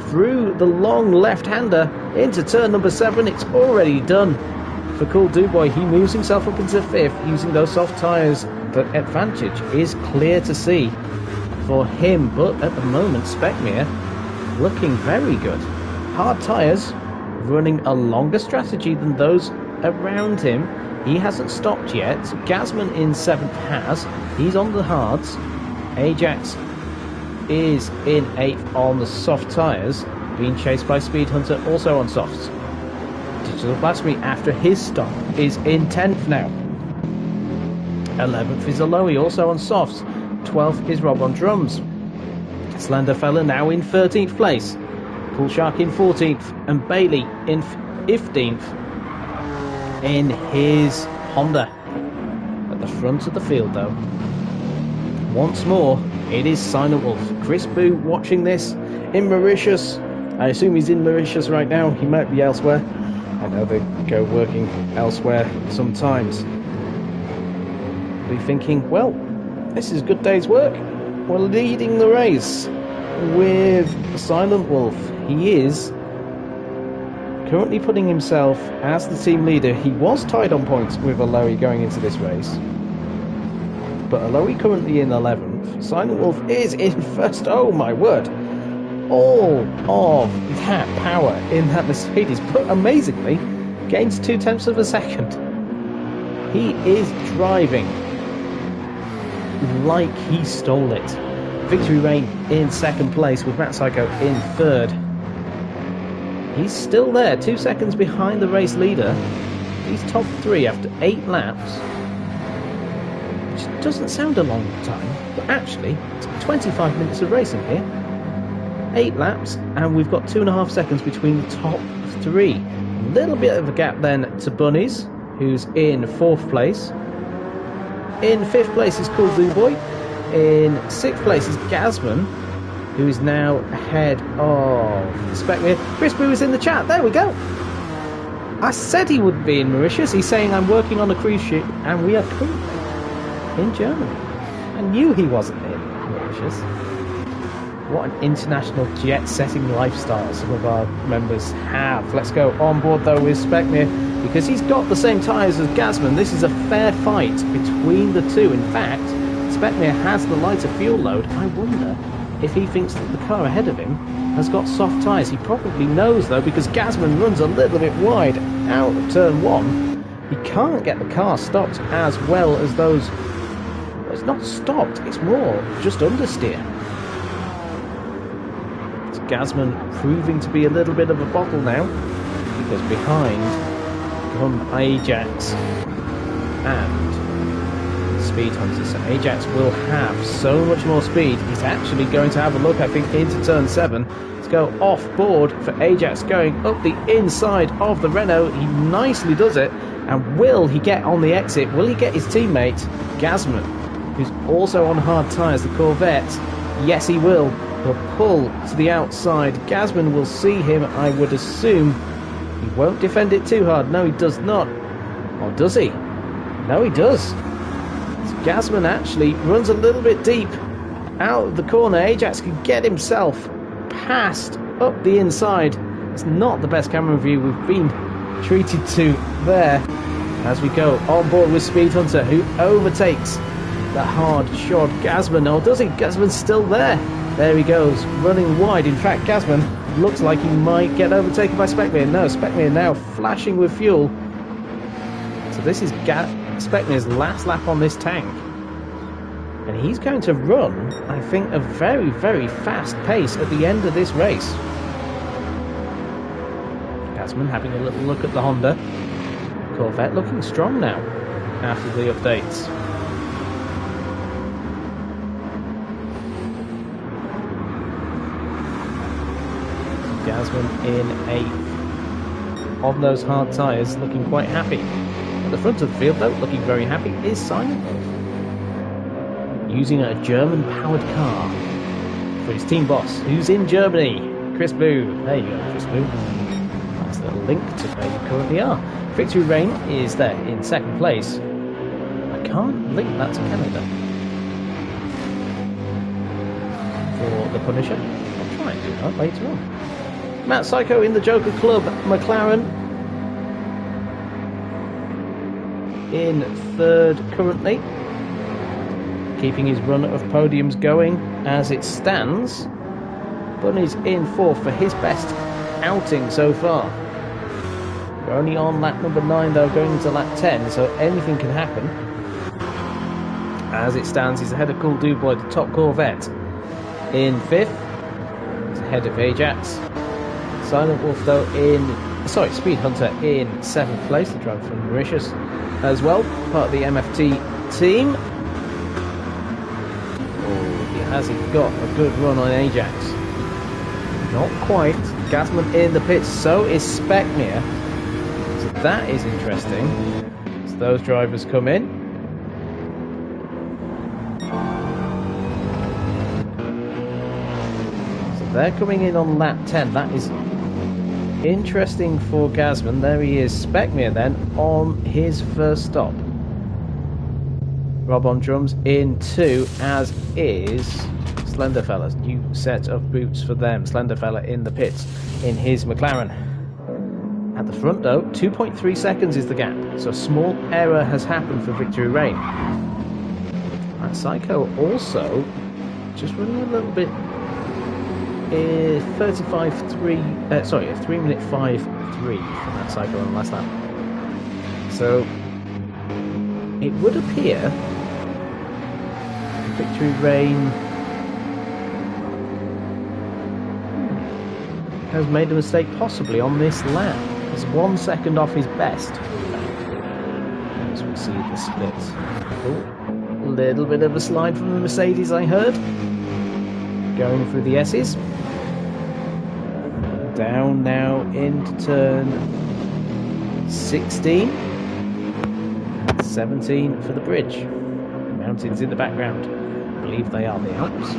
through the long left-hander into turn number 7. It's already done for Cool Duboy. He moves himself up into 5th using those soft tyres. The advantage is clear to see for him, but at the moment Speckmere looking very good. Hard tyres, running a longer strategy than those around him. He hasn't stopped yet. Gasman in 7th has. He's on the hards. Ajax is in 8th on the soft tyres, being chased by Speed Hunter, also on softs. Digital Blasphemy, after his stop, is in 10th now. 11th is Aloe, also on softs. 12th is Rob on drums. Slenderfella now in 13th place. Pool Shark in 14th, and Bailey in 15th in his Honda. At the front of the field, though, once more, it is Silent Wolf. Chris Boo watching this in Mauritius. I assume he's in Mauritius right now. He might be elsewhere. I know they go working elsewhere sometimes. Be thinking, well, this is a good day's work. We're leading the race with Silent Wolf. He is currently putting himself as the team leader. He was tied on points with Aloe going into this race, but Aloe currently in 11th. Silent Wolf is in 1st. Oh my word. All of that power in that Mercedes, but amazingly gains 0.2 of a second. He is driving like he stole it. Victory Rain in 2nd place with Matt Psycho in 3rd. He's still there, 2 seconds behind the race leader. He's top 3 after 8 laps, which doesn't sound a long time, but actually it's 25 minutes of racing here. 8 laps, and we've got 2.5 seconds between the top 3. A little bit of a gap then to Bunnies, who's in 4th place. In 5th place is Cool Blue Boy. In 6th place is Gasman, who is now ahead of Specmere. Chris Boo is in the chat. There we go. I said he would be in Mauritius. He's saying I'm working on a cruise ship, and we are currently in Germany. I knew he wasn't in Mauritius. What an international jet-setting lifestyle some of our members have. Let's go on board though with Specmere, because he's got the same tyres as Gasman. This is a fair fight between the two. In fact, Specmere has the lighter fuel load. I wonder if he thinks that the car ahead of him has got soft tyres. He probably knows though, because Gasman runs a little bit wide out of turn 1. He can't get the car stopped as well as those. It's not stopped, it's more just understeer. It's Gasman proving to be a little bit of a bottle now, because behind come Ajax and Speed Hunter. So Ajax will have so much more speed. He's actually going to have a look, I think, into turn 7. Let's go off board for Ajax, going up the inside of the Renault. He nicely does it. And will he get on the exit? Will he get his teammate Gasman, who's also on hard tyres, the Corvette? Yes, he will. He'll pull to the outside. Gasman will see him, I would assume. He won't defend it too hard. No, he does not. Or does he? No, he does. Gasman actually runs a little bit deep out of the corner. Ajax can get himself past up the inside. It's not the best camera view we've been treated to there, as we go on board with Speed Hunter, who overtakes the hard shod Gasman. Or does he? Gasman's still there. There he goes, running wide. In fact, Gasman looks like he might get overtaken by Specmere. No, Specmere now flashing with fuel. So this is Specmere's last lap on this tank, and he's going to run, I think, a very, very fast pace at the end of this race. Gasman having a little look at the Honda. Corvette looking strong now after the updates. Gasman in 8th. On those hard tyres, looking quite happy. At the front of the field, though, looking very happy, is Silent Wolf, using a German-powered car for his team boss, who's in Germany, Chris Boo. There you go, Chris Boo. That's the link to where you currently are. Victory Rain is there in 2nd place. I can't link that to Canada for the Punisher. I'll try and do that later on. Matt Psycho in the Joker Club, McLaren in 3rd currently, keeping his run of podiums going as it stands. Bunny's in 4th for his best outing so far. We're only on lap number 9 though, going into lap 10, so anything can happen. As it stands, he's ahead of Cool Duboy, the top Corvette, in 5th. He's ahead of Ajax. Silent Wolf though Speed Hunter in 7th place, the driver from Mauritius as well, part of the MFT team. Has he got a good run on Ajax? Not quite. Gasman in the pits, so is Speckmere. So that is interesting. So those drivers come in. So they're coming in on lap 10. That is interesting for Gasman. There he is, Speckmere then, on his first stop. Rob on drums in 2, as is Slenderfella. New set of boots for them. Slenderfella in the pits in his McLaren. At the front though, 2.3 seconds is the gap. So a small error has happened for Victory Rain. And Psycho also just running a little bit. 3 minute 5.3 from that Psycho on the last lap. So it would appear Victory Rain has made a mistake possibly on this lap. He's 1 second off his best. As we see the split. A little bit of a slide from the Mercedes, I heard. Going through the S's. Down now into turn 16. 17 for the bridge. Mountains in the background. I believe they are the Alps.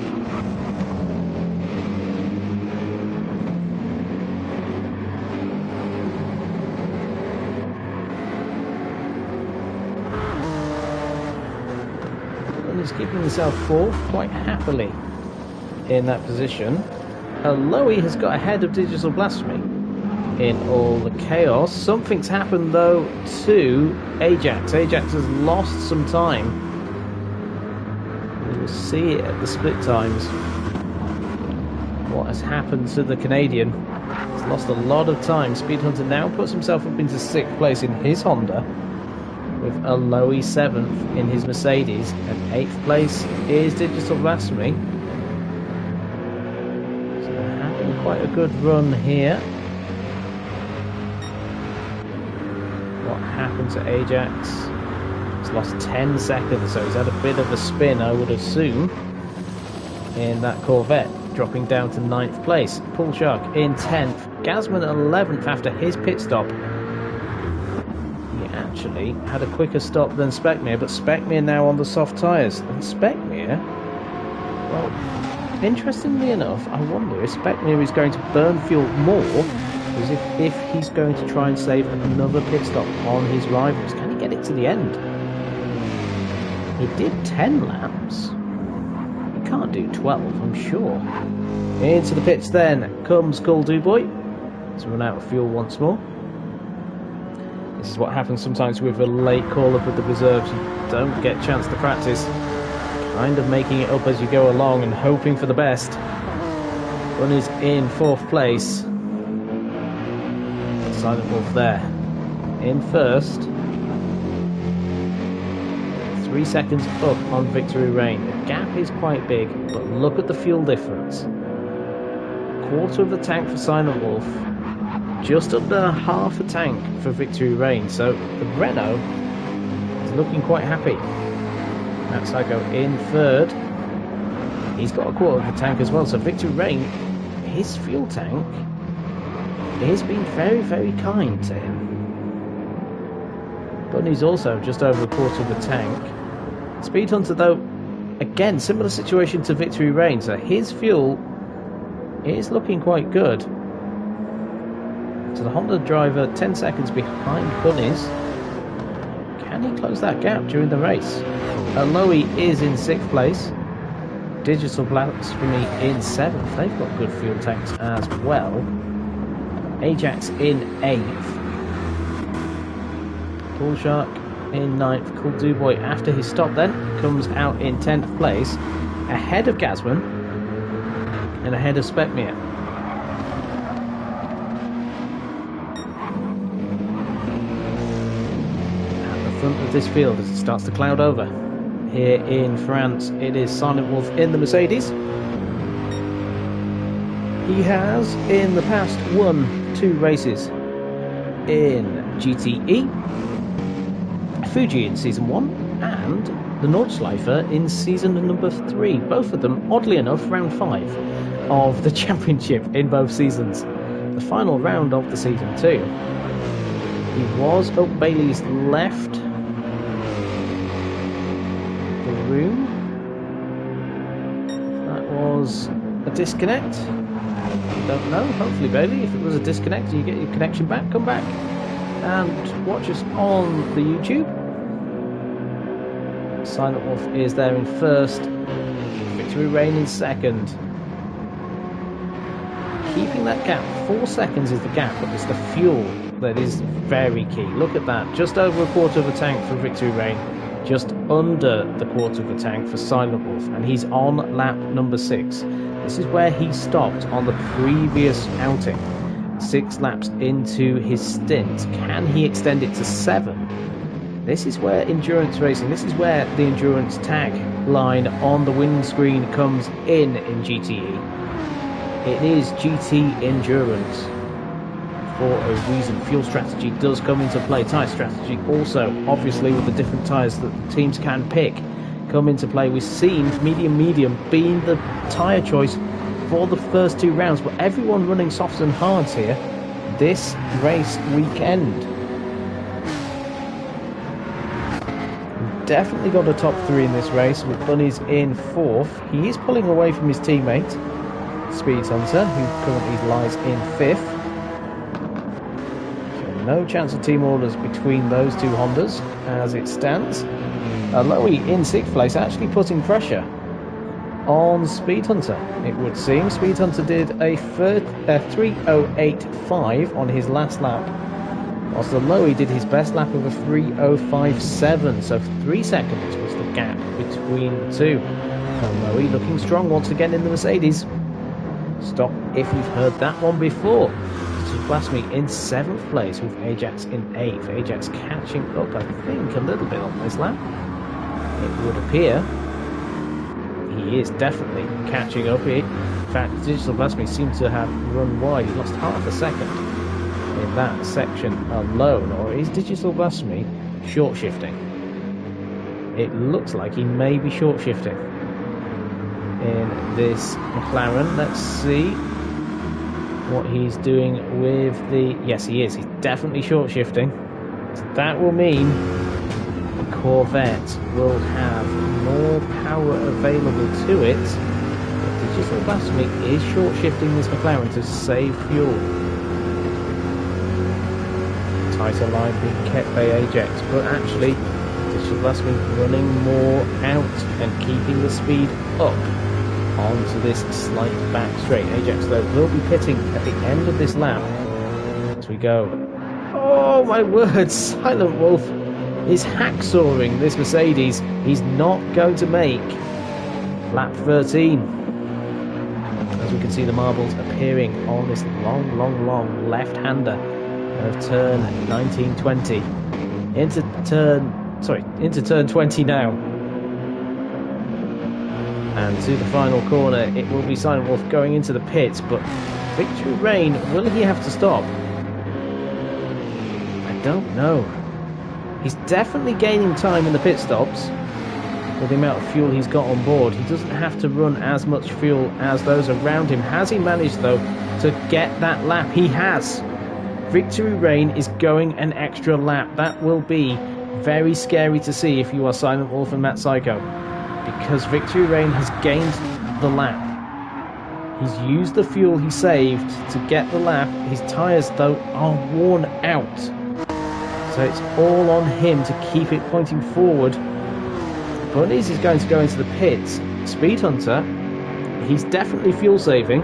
And he's keeping himself fourth quite happily in that position. Aloe has got ahead of Digital Blasphemy in all the chaos. Something's happened though to Ajax. Ajax has lost some time. We will see it at the split times. What has happened to the Canadian? He's lost a lot of time. Speed Hunter now puts himself up into 6th place in his Honda, with Aloe 7th in his Mercedes, and 8th place is Digital Blasphemy. So they're having quite a good run here. What happened to Ajax? He's lost 10 seconds, so he's had a bit of a spin, I would assume, in that Corvette, dropping down to 9th place. Pool Shark in 10th. Gasman 11th after his pit stop. He actually had a quicker stop than Speckmere, but Speckmere now on the soft tyres. And Speckmere, well, interestingly enough, I wonder if Speckmere is going to burn fuel more, because if he's going to try and save another pit stop on his rivals. Can he get it to the end? He did 10 laps. He can't do 12, I'm sure. Into the pits then comes Cool Duboy. He's run out of fuel once more. This is what happens sometimes with a late call-up of the reserves. You don't get a chance to practice. Kind of making it up as you go along and hoping for the best. Run is in 4th place. Silent Wolf there. In 1st. 3 seconds up on Victory Rain. The gap is quite big, but look at the fuel difference. Quarter of the tank for Silent Wolf. Just under half a tank for Victory Rain. So the Renault is looking quite happy. That's Psycho in 3rd. He's got a quarter of the tank as well. So Victory Rain, his fuel tank, has been very, very kind to him. Bunny's also just over a quarter of the tank. Speed Hunter though, again, similar situation to Victory Rain. So his fuel is looking quite good. So the Honda driver 10 seconds behind Bunny's. Can he close that gap during the race? Aloe is in 6th place. Digital Blasphemy in 7th. They've got good fuel tanks as well. Ajax in 8th. Pool Shark in 9th. Cool Duboy after his stop then comes out in 10th place, ahead of Gasman and ahead of Speckmere. front of this field as it starts to cloud over. Here in France, it is Silent Wolf in the Mercedes. He has, in the past, won 2 races in GTE, Fuji in Season 1, and the Nordschleife in Season number 3. Both of them, oddly enough, round 5 of the championship in both seasons. The final round of the Season 2. He was up Bailey's left. The room. That was a disconnect. Don't know. Hopefully, Bailey, if it was a disconnect, you get your connection back, come back and watch us on the YouTube. Silent Wolf is there in first. Victory Rain in second. Keeping that gap, 4 seconds is the gap, but it's the fuel that is very key. Look at that, just over a quarter of a tank for Victory Rain, just under the quarter of a tank for Silent Wolf, and he's on lap number 6. This is where he stopped on the previous outing. 6 laps into his stint. Can he extend it to 7? This is where endurance racing, this is where the endurance tag line on the windscreen comes in GTE. It is GT endurance for a reason. Fuel strategy does come into play. Tyre strategy also, obviously, with the different tyres that the teams can pick, come into play. We've seen medium being the tyre choice for the first 2 rounds, but everyone running softs and hards here this race weekend. We've definitely got a top 3 in this race, with Bunny's in 4th. He is pulling away from his teammate Speed Hunter, who currently lies in 5th. So no chance of team orders between those 2 Hondas as it stands. Lowy in 6th place, actually putting pressure on Speed Hunter. It would seem Speed Hunter did a 3:08.5 on his last lap, whilst Lowy did his best lap of a 3:05.7, so 3 seconds was the gap between the 2. Lowy looking strong once again in the Mercedes. Stop if you've heard that one before. Blasphemy in 7th place with Ajax in 8th. Ajax catching up, I think, a little bit on this lap. It would appear he is definitely catching up. In fact, Digital Blasphemy seems to have run wide. He lost half a second in that section alone. Or is Digital Blasphemy short shifting? It looks like he may be short shifting in this McLaren. Let's see what he's doing with the... Yes, he is. He's definitely short shifting. So that will mean the Corvette will have more power available to it. But Digital Blasphemy is short shifting this McLaren to save fuel. Tighter line being kept by Ajax, but actually Digital Blasphemy running more out and keeping the speed up onto this slight back straight. Ajax, though, will be pitting at the end of this lap as we go. Oh my word, Silent Wolf is hacksawing this Mercedes. He's not going to make lap 13. As we can see the marbles appearing on this long left-hander of turn 19-20. Into turn 20 now. And to the final corner, it will be Silent Wolf going into the pits, but Victory Rain, will he have to stop? I don't know. He's definitely gaining time in the pit stops with the amount of fuel he's got on board. He doesn't have to run as much fuel as those around him. Has he managed, though, to get that lap? He has. Victory Rain is going an extra lap. That will be very scary to see if you are Silent Wolf and Matt Psycho, because Victory Rain has gained the lap. He's used the fuel he saved to get the lap. His tyres, though, are worn out. So it's all on him to keep it pointing forward. Bunnies is going to go into the pits. Speed Hunter, he's definitely fuel saving.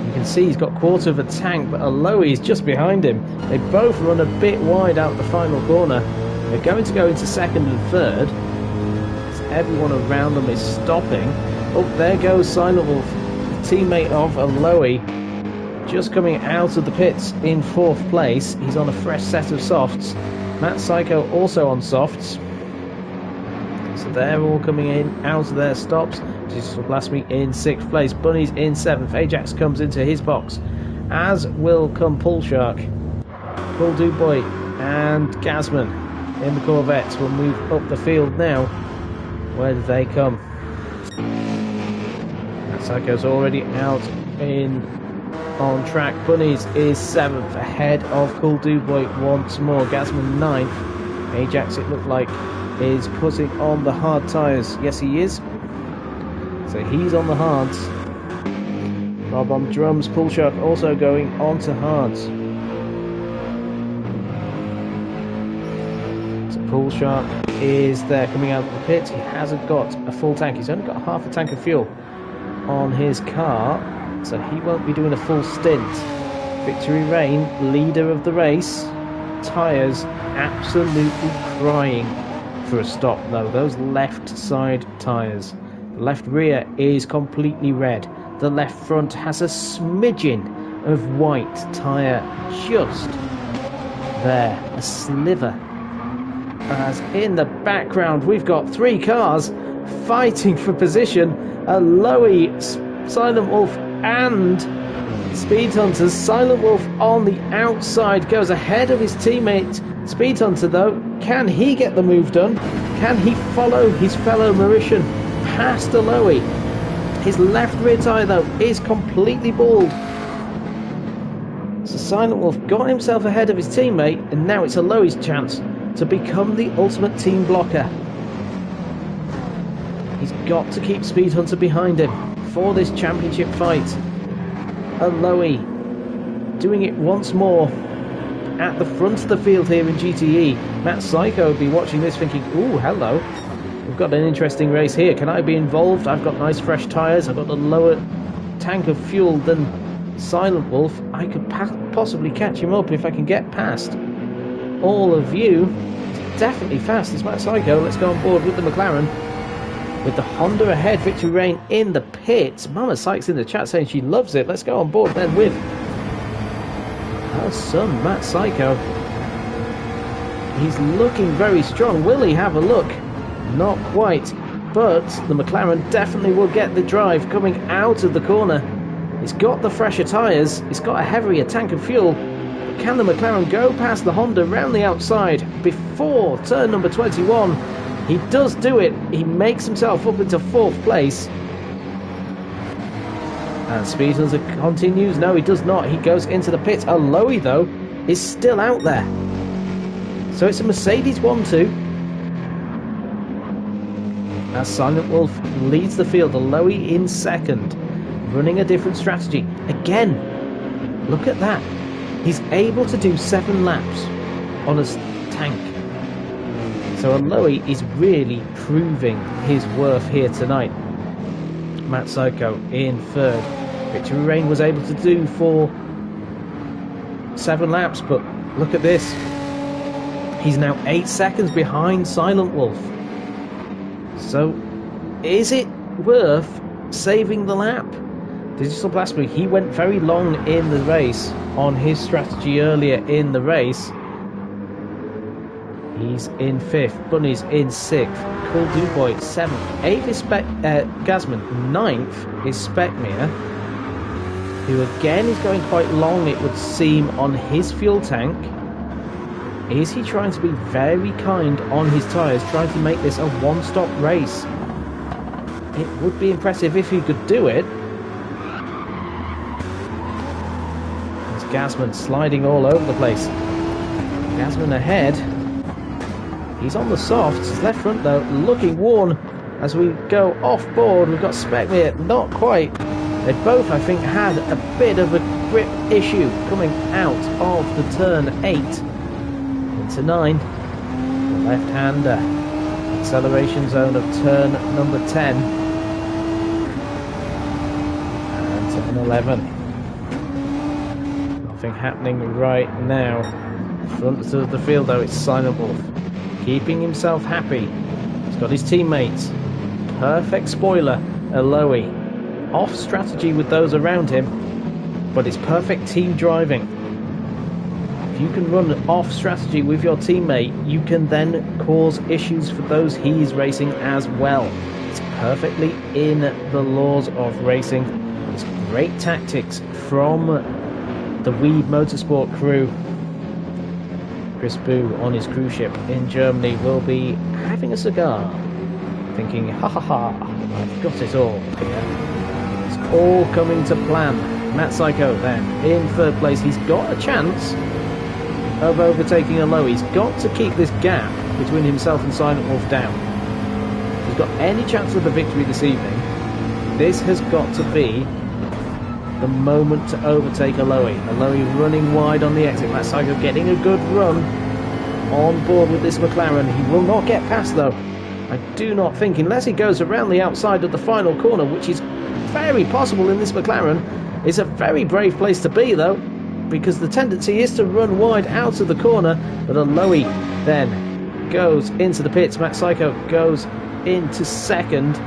You can see he's got a quarter of a tank, but Aloe is just behind him. They both run a bit wide out the final corner. They're going to go into second and third. Everyone around them is stopping. Oh, there goes Silent Wolf, teammate of Aloe, just coming out of the pits in 4th place. He's on a fresh set of softs. Matt Psycho also on softs. So they're all coming in out of their stops. Digital Blast Me in 6th place. Bunny's in 7th. Ajax comes into his box, as will come Pull Shark. Paul Dubois and Gasman in the Corvettes will move up the field now. Where do they come? Matt Psycho's already out in on track. Bunnies is 7th, ahead of Cool Dubois once more. Gasman 9th. Ajax, it looked like, is putting on the hard tyres. Yes, he is. So he's on the hards. Rob on drums. Pull Shark also going on to hards. So Pull Shark is there coming out of the pit. He hasn't got a full tank. He's only got half a tank of fuel on his car, so he won't be doing a full stint. Victory Rain, leader of the race. Tyres absolutely crying for a stop though. Those left side tyres. The left rear is completely red. The left front has a smidgen of white tyre just there, a sliver. As in the background we've got 3 cars fighting for position. A Lowy, Silent Wolf and Speed Hunters. Silent Wolf on the outside goes ahead of his teammate Speed Hunter though. Can he get the move done? Can he follow his fellow Mauritian past Aloe? His left rear tyre though is completely bald. So Silent Wolf got himself ahead of his teammate, and now it's Aloe's chance to become the ultimate team blocker. He's got to keep Speed Hunter behind him for this championship fight. Aloe doing it once more at the front of the field here in GTE. Matt Psycho will be watching this thinking, ooh, hello. We've got an interesting race here. Can I be involved? I've got nice fresh tyres. I've got a lower tank of fuel than Silent Wolf. I could possibly catch him up if I can get past all of you. It's definitely fast. It's Matt Psycho. Let's go on board with the McLaren. With the Honda ahead, Victory Rain in the pits. Mama Sykes in the chat saying she loves it. Let's go on board then with her son, Matt Psycho. He's looking very strong. Will he have a look? Not quite. But the McLaren definitely will get the drive coming out of the corner. It's got the fresher tyres. It's got a heavier tank of fuel. But can the McLaren go past the Honda round the outside before turn number 21? He does do it. He makes himself up into 4th place. And Speed Hunter continues. No, he does not. He goes into the pits. Aloe, though, is still out there. So it's a Mercedes 1-2. As Silent Wolf leads the field. Aloe in 2nd. Running a different strategy. Again, look at that. He's able to do 7 laps on a tank. So Aloe is really proving his worth here tonight. Matt Psycho in 3rd. Victory Rain was able to do for 7 laps, but look at this. He's now 8 seconds behind Silent Wolf. So, is it worth saving the lap? Digital Blast Me, he went very long in the race on his strategy earlier in the race. He's in 5th. Bunny's in 6th. Cool Dubois 7th. 8th is Gasman. 9th is Speckmere, who again is going quite long, it would seem, on his fuel tank. Is he trying to be very kind on his tyres, trying to make this a one-stop race? It would be impressive if he could do it. There's Gasman sliding all over the place. Gasman ahead. He's on the softs. His left front, though, looking worn as we go off board. We've got Speckmere, not quite. They both, I think, had a bit of a grip issue coming out of the turn 8 into 9. The left-hander. Acceleration zone of turn number 10. And turn 11. Nothing happening right now. Front of the field, though, it's Silent Wolf. Keeping himself happy. He's got his teammates. Perfect spoiler, Aloe. Off strategy with those around him, but it's perfect team driving. If you can run off strategy with your teammate, you can then cause issues for those he's racing as well. It's perfectly in the laws of racing. It's great tactics from the Weeb Motorsport crew. Chris Boo on his cruise ship in Germany will be having a cigar, thinking, ha ha ha, I've got it all here. It's all coming to plan. Matt Psycho then in third place. He's got a chance of overtaking a low. He's got to keep this gap between himself and Silent Wolf down. If he's got any chance of the victory this evening, this has got to be the moment to overtake Aloy. Aloy running wide on the exit. Matt Psycho getting a good run on board with this McLaren. He will not get past though. I do not think, unless he goes around the outside of the final corner, which is very possible in this McLaren. It's a very brave place to be though, because the tendency is to run wide out of the corner. But Aloy then goes into the pits. Matt Psycho goes into second.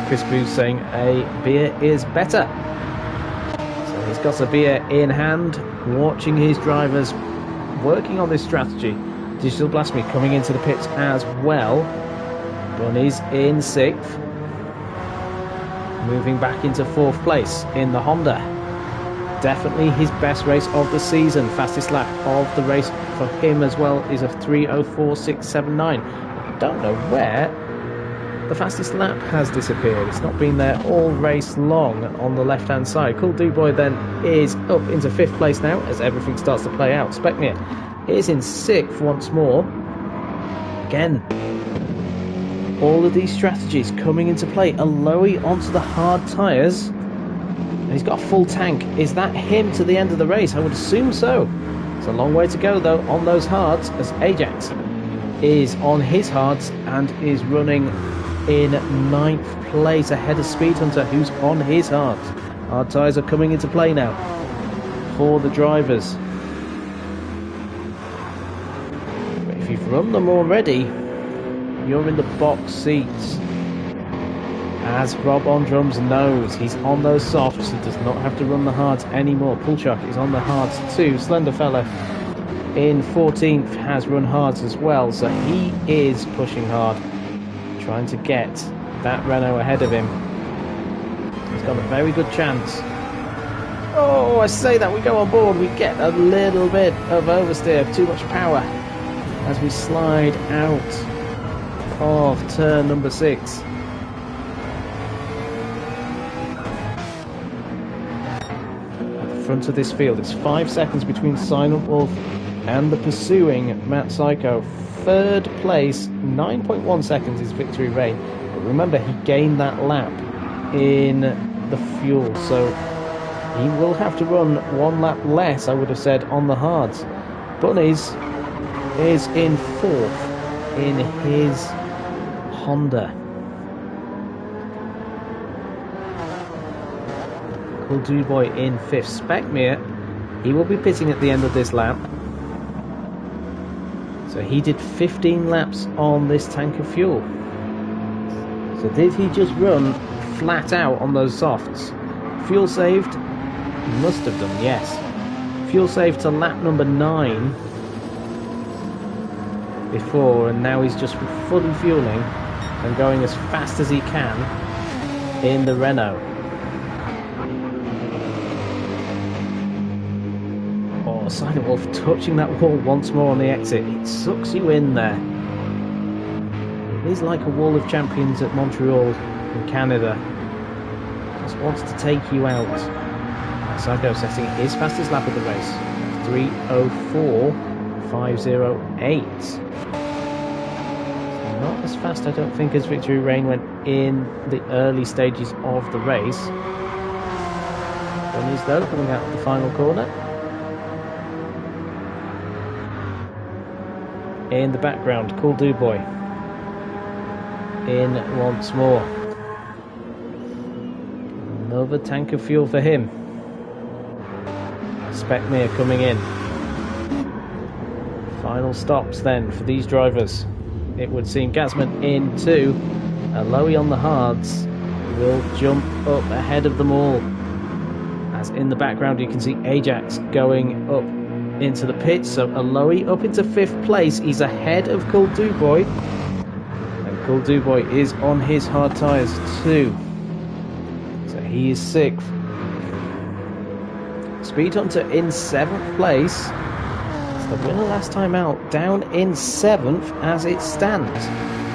Chris Boo's saying a beer is better. So he's got a beer in hand, watching his drivers working on this strategy. Digital Blasphemy coming into the pits as well. Bunny's in 6th. Moving back into 4th place in the Honda. Definitely his best race of the season. Fastest lap of the race for him as well is a 3:04.679. I don't know where the fastest lap has disappeared. It's not been there all race long on the left hand side. Cool Dude Boy then is up into 5th place now as everything starts to play out. Specmere is in 6th once more. Again, all of these strategies coming into play. Aloy onto the hard tyres. And he's got a full tank. Is that him to the end of the race? I would assume so. It's a long way to go though on those hards, as Ajax is on his hards and is running in 9th place ahead of Speed Hunter, who's on his hards. Hard tyres are coming into play now for the drivers. But if you've run them already, you're in the box seats. As Rob on drums knows, he's on those softs. He does not have to run the hards anymore. Pulchuk is on the hards too. Slenderfella in 14th has run hards as well, so he is pushing hard, trying to get that Renault ahead of him. He's got a very good chance. Oh, I say that, we go on board, we get a little bit of oversteer, too much power, as we slide out of turn number 6. At the front of this field, it's 5 seconds between Silent Wolf and the pursuing Matt Psycho. 3rd place, 9.1 seconds is Victory Rain. But remember, he gained that lap in the fuel, so he will have to run 1 lap less, I would have said, on the hards. Bunnies is in 4th in his Honda. Cool Dude Boy in 5th. Specmere, he will be pitting at the end of this lap. So he did 15 laps on this tank of fuel. So did he just run flat out on those softs? Fuel saved? Must have done, yes. Fuel saved to lap number 9 before, and now he's just fully fueling and going as fast as he can in the Renault. Oh, Silent Wolf touching that wall once more on the exit. It sucks you in there. It is like a wall of champions at Montreal in Canada. Just wants to take you out. Psycho setting his fastest lap of the race. 3:04.508. Not as fast, I don't think, as Victory Rain went in the early stages of the race. Bunnies, though, coming out of the final corner. In the background, Cool Dude Boy in once more. Another tank of fuel for him. Specmere coming in. Final stops then for these drivers. It would seem Gasman in 2. Aloy on the hards will jump up ahead of them all As in the background you can see Ajax going up into the pits, so Aloy up into 5th place. He's ahead of Cool Duboy, and Cool Duboy is on his hard tyres too, so he is 6th. Speed Hunter in 7th place. It's the winner last time out, down in 7th as it stands.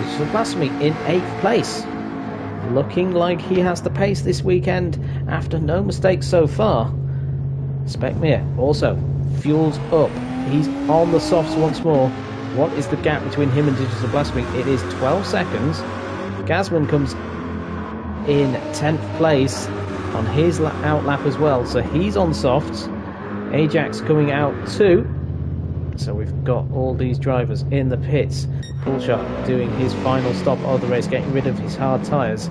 Digital Blasphemy in 8th place. Looking like he has the pace this weekend after no mistakes so far. Specmere also fuels up. He's on the softs once more. What is the gap between him and Digital Blasphemy? It is 12 seconds. Gasman comes in 10th place on his outlap as well, so he's on softs. Ajax coming out too. So we've got all these drivers in the pits. Poolshark doing his final stop of the race, getting rid of his hard tyres.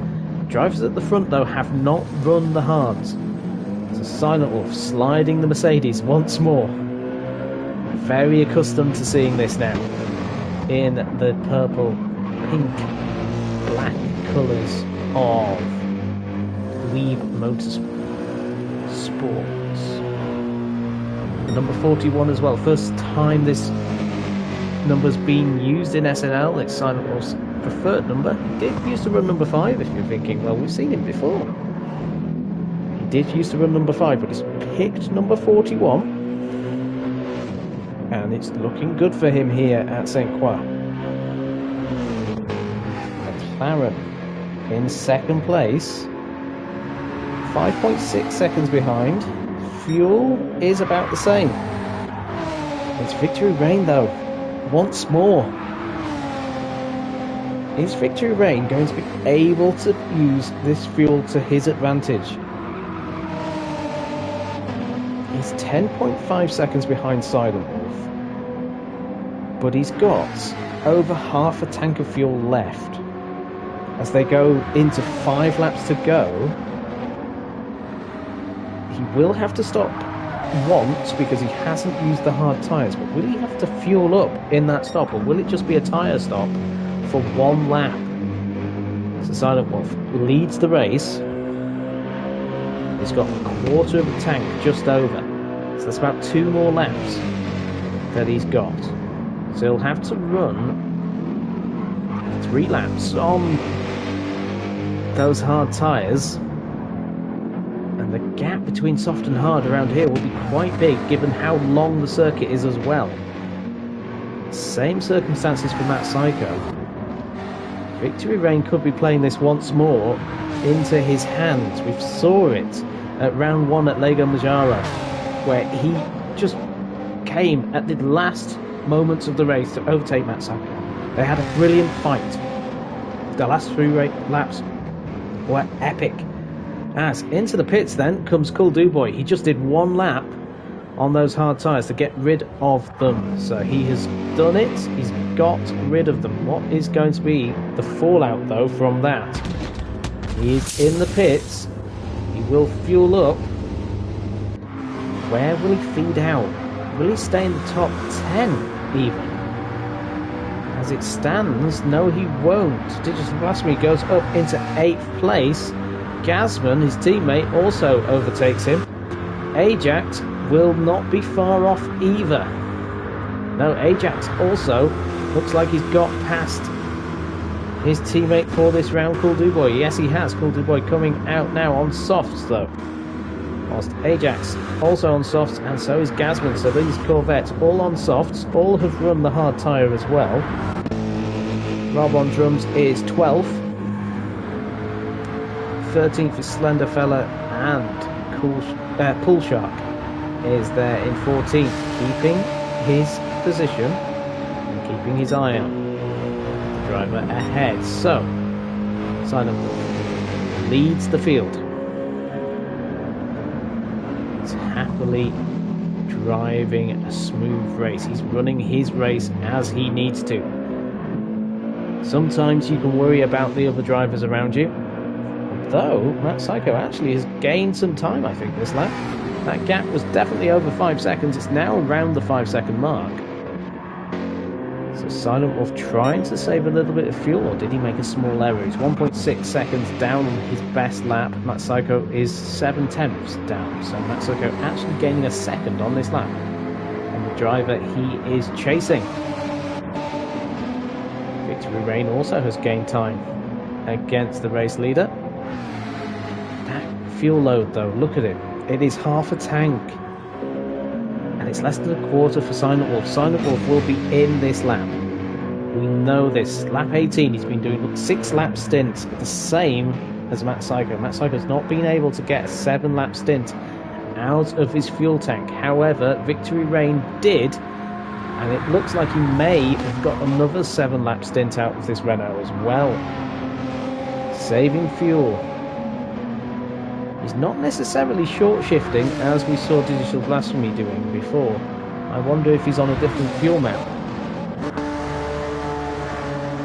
Drivers at the front though have not run the hards. So Silent Wolf sliding the Mercedes once more. Very accustomed to seeing this now. In the purple, pink, black colours of Weave Motorsports. Number 41 as well. First time this number's been used in SNL. It's Silent Wolf's preferred number. He did used to run number 5, if you're thinking, well, we've seen him before. He did used to run number 5, but he's picked number 41. And it's looking good for him here at St. Croix. McLaren in 2nd place. 5.6 seconds behind. Fuel is about the same. It's Victory Rain though, once more. Is Victory Rain going to be able to use this fuel to his advantage? He's 10.5 seconds behind Silent Wolf, but he's got over half a tank of fuel left. As they go into 5 laps to go, he will have to stop once because he hasn't used the hard tyres, but will he have to fuel up in that stop, or will it just be a tyre stop for 1 lap? So Silent Wolf leads the race. He's got a quarter of the tank just over, so that's about 2 more laps that he's got. So he'll have to run 3 laps on those hard tyres. And the gap between soft and hard around here will be quite big given how long the circuit is as well. Same circumstances for Matt Psycho. Victory Rain could be playing this once more into his hands. We saw it at round 1 at Lego Majara, where he just came at the last moments of the race to overtake Matt Psycho. They had a brilliant fight. The last 3 laps were epic. As into the pits then comes Cool Duboy. He just did 1 lap on those hard tyres to get rid of them. So he has done it. He's got rid of them. What is going to be the fallout though from that? He is in the pits. He will fuel up. Where will he feed out? Will he stay in the top 10 even? As it stands, no he won't. Digital Blasphemy goes up into 8th place. Gasman, his teammate, also overtakes him. Ajax will not be far off either. No, Ajax also looks like he's got past his teammate for this round, Cool Duboy. Yes, he has. Cool Duboy coming out now on softs, though. Whilst Ajax also on softs, and so is Gasman. So these Corvettes all on softs, all have run the hard tyre as well. Rob on drums is 12th. 13th is Slender Fella, and Pool Shark is there in 14th, keeping his position and keeping his eye on the driver ahead. So Silent Wolf leads the field. He's happily driving a smooth race. He's running his race as he needs to. Sometimes you can worry about the other drivers around you. Though Matt Psycho actually has gained some time, I think, this lap. That gap was definitely over 5 seconds. It's now around the 5-second mark. So Silent Wolf trying to save a little bit of fuel, or did he make a small error? He's 1.6 seconds down on his best lap. Matt Psycho is 7/10 down, so Matt Psycho actually gaining a second on this lap. And the driver he is chasing. Victory Rain also has gained time against the race leader. That fuel load though, look at it. It is half a tank. And it's less than a quarter for Silent Wolf. Silent Wolf will be in this lap. We know this. Lap 18, he's been doing 6 lap stints, the same as Matt Psycho. Matt Psycho's not been able to get a 7 lap stint out of his fuel tank. However, Victory Rain did, and it looks like he may have got another 7 lap stint out of this Renault as well. Saving fuel. He's not necessarily short shifting as we saw Digital Blasphemy doing before. I wonder if he's on a different fuel map.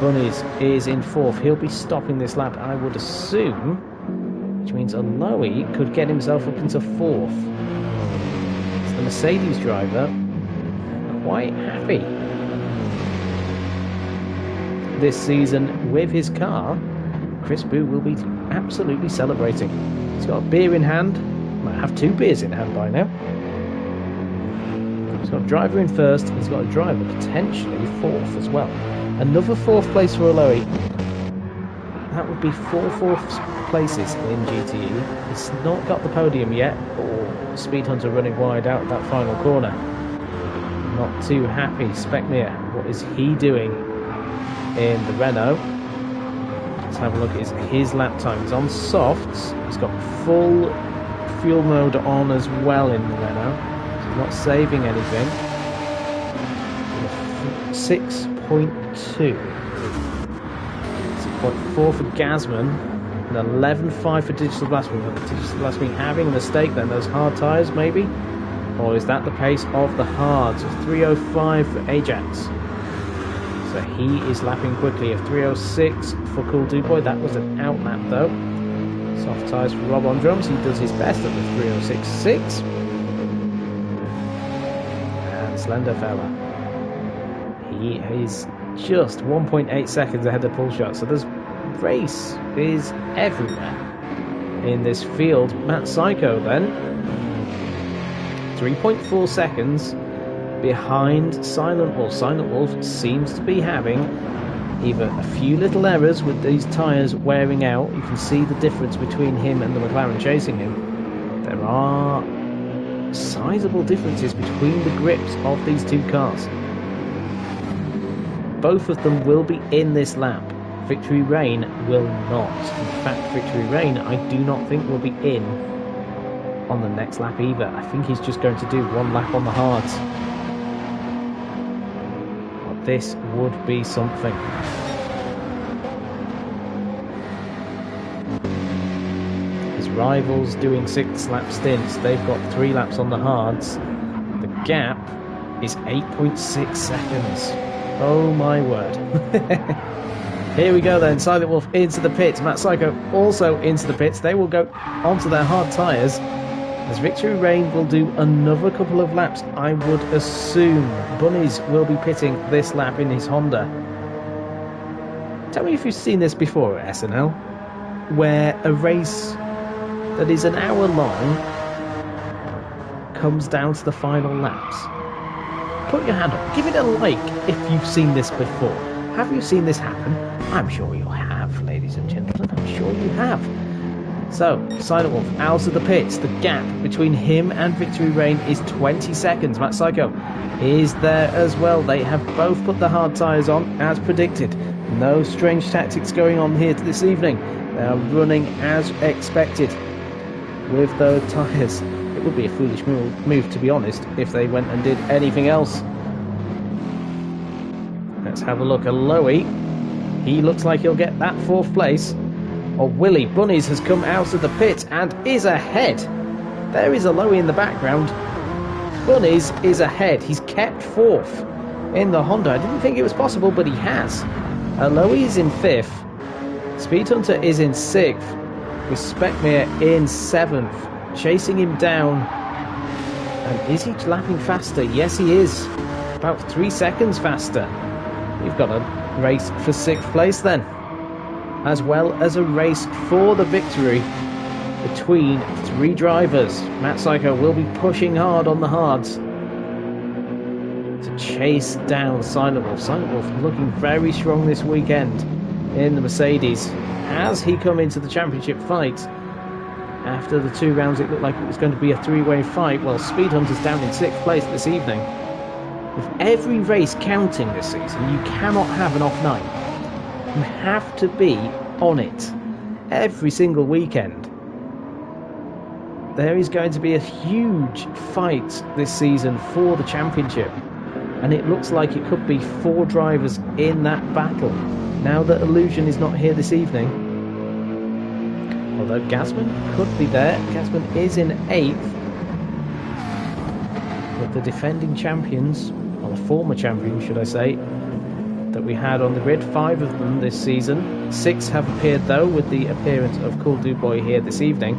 Bunnies is in 4th. He'll be stopping this lap, I would assume, which means Aloe could get himself up into 4th. It's the Mercedes driver, quite happy this season with his car. Chris Boo will be absolutely celebrating. He's got a beer in hand. Might have 2 beers in hand by now. He's got a driver in 1st. He's got a driver potentially 4th as well. Another 4th place for Aloe. That would be 4 4th places in GTE. He's not got the podium yet. Oh, Speed Hunter running wide out that final corner. Not too happy. Specmere, what is he doing in the Renault? Let's have a look at his lap time. He's on softs. He's got full fuel mode on as well in the Renault. So he's not saving anything. 6.2. 6.4 for Gasman. And 11.5 for Digital Blasphemy. Digital Blasphemy having a mistake then. Those hard tyres maybe? Or is that the pace of the hards? 3.05 for Ajax. So he is lapping quickly. A 3.06 for Cool Dude Boy. That was an out lap though. Soft tyres for Rob on drums. He does his best at the 3.06.6. And Slender Fella. He is just 1.8 seconds ahead of Pull Shot. So this race is everywhere in this field. Matt Psycho then. 3.4 seconds behind Silent Wolf. Silent Wolf seems to be having either a few little errors with these tyres wearing out. You can see the difference between him and the McLaren chasing him. There are sizable differences between the grips of these 2 cars. Both of them will be in this lap. Victory Rain will not. In fact, Victory Rain I do not think will be in on the next lap either. I think he's just going to do 1 lap on the hards. But this would be something. His rivals doing 6 lap stints. They've got 3 laps on the hards. The gap is 8.6 seconds. Oh my word. Here we go then. Silent Wolf into the pits. Matt Psycho also into the pits. They will go onto their hard tyres. As Victory Rain will do another couple of laps, I would assume. Bunnies will be pitting this lap in his Honda. Tell me if you've seen this before at SNL, where a race that is an hour long comes down to the final laps. Put your hand up, give it a like if you've seen this before. Have you seen this happen? I'm sure you have, ladies and gentlemen, I'm sure you have. So, Silent Wolf out of the pits. The gap between him and Victory Rain is 20 seconds. Matt Psycho is there as well. They have both put the hard tyres on as predicted. No strange tactics going on here this evening. They are running as expected with those tyres. It would be a foolish move, to be honest, if they went and did anything else. Let's have a look at Loey. He looks like he'll get that 4th place. Or Willie Bunnies has come out of the pit and is ahead. There is a Loey in the background. Bunnies is ahead. He's kept 4th in the Honda. I didn't think it was possible, but he has. Loey is in 5th. Speed Hunter is in 6th. With Specmere in 7th. Chasing him down. And is he lapping faster? Yes, he is. About 3 seconds faster. We've got a race for 6th place then, as well as a race for the victory between 3 drivers. Matt Psycho will be pushing hard on the hards to chase down Silent Wolf. Silent Wolf looking very strong this weekend in the Mercedes. As he come into the championship fight, after the 2 rounds it looked like it was going to be a 3-way fight. Well, Speed Hunter's down in 6th place this evening. With every race counting this season, you cannot have an off night. You have to be on it every single weekend. There is going to be a huge fight this season for the championship, and it looks like it could be 4 drivers in that battle now that Illusion is not here this evening. Although Gasman could be there. Gasman is in 8th, but the defending champions, or the former champions should I say, that we had on the grid, 5 of them this season. 6 have appeared though, with the appearance of Cool Dude Boy here this evening.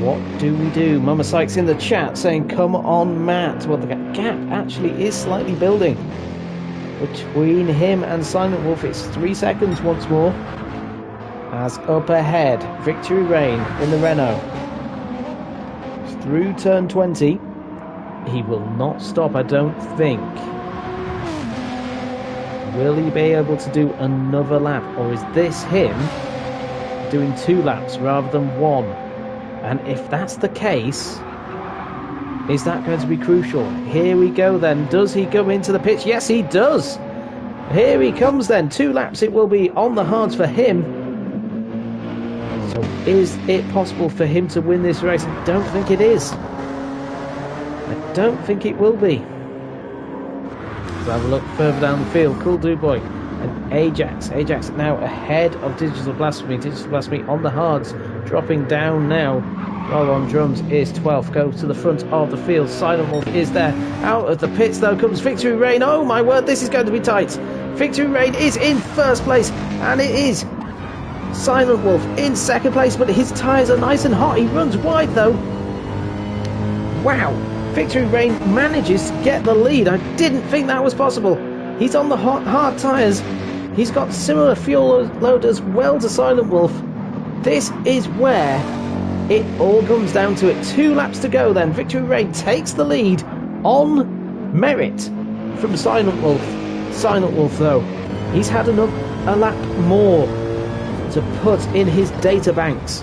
What do we do? Mama Sykes in the chat saying, come on, Matt. Well, the gap actually is slightly building between him and Silent Wolf. It's 3 seconds once more. As up ahead, Victory Rain in the Renault. Through turn 20. He will not stop, I don't think. Will he be able to do another lap? Or is this him doing 2 laps rather than 1? And if that's the case, is that going to be crucial? Here we go then. Does he come into the pitch? Yes, he does. Here he comes then. 2 laps it will be on the hards for him. So is it possible for him to win this race? I don't think it is. I don't think it will be. Let's have a look further down the field. Cool Dude Boy and Ajax. Ajax now ahead of Digital Blasphemy. Digital Blasphemy on the hards, dropping down now. Roll on Drums is 12th, goes to the front of the field. Silent Wolf is there. Out of the pits though comes Victory Rain. Oh my word, this is going to be tight. Victory Rain is in 1st place, and it is Silent Wolf in 2nd place, but his tyres are nice and hot. He runs wide though. Wow, Victory Rain manages to get the lead. I didn't think that was possible. He's on the hard tyres. He's got similar fuel load as well to Silent Wolf. This is where it all comes down to it. 2 laps to go then. Victory Rain takes the lead on merit from Silent Wolf. Silent Wolf though, he's had a lap more to put in his data banks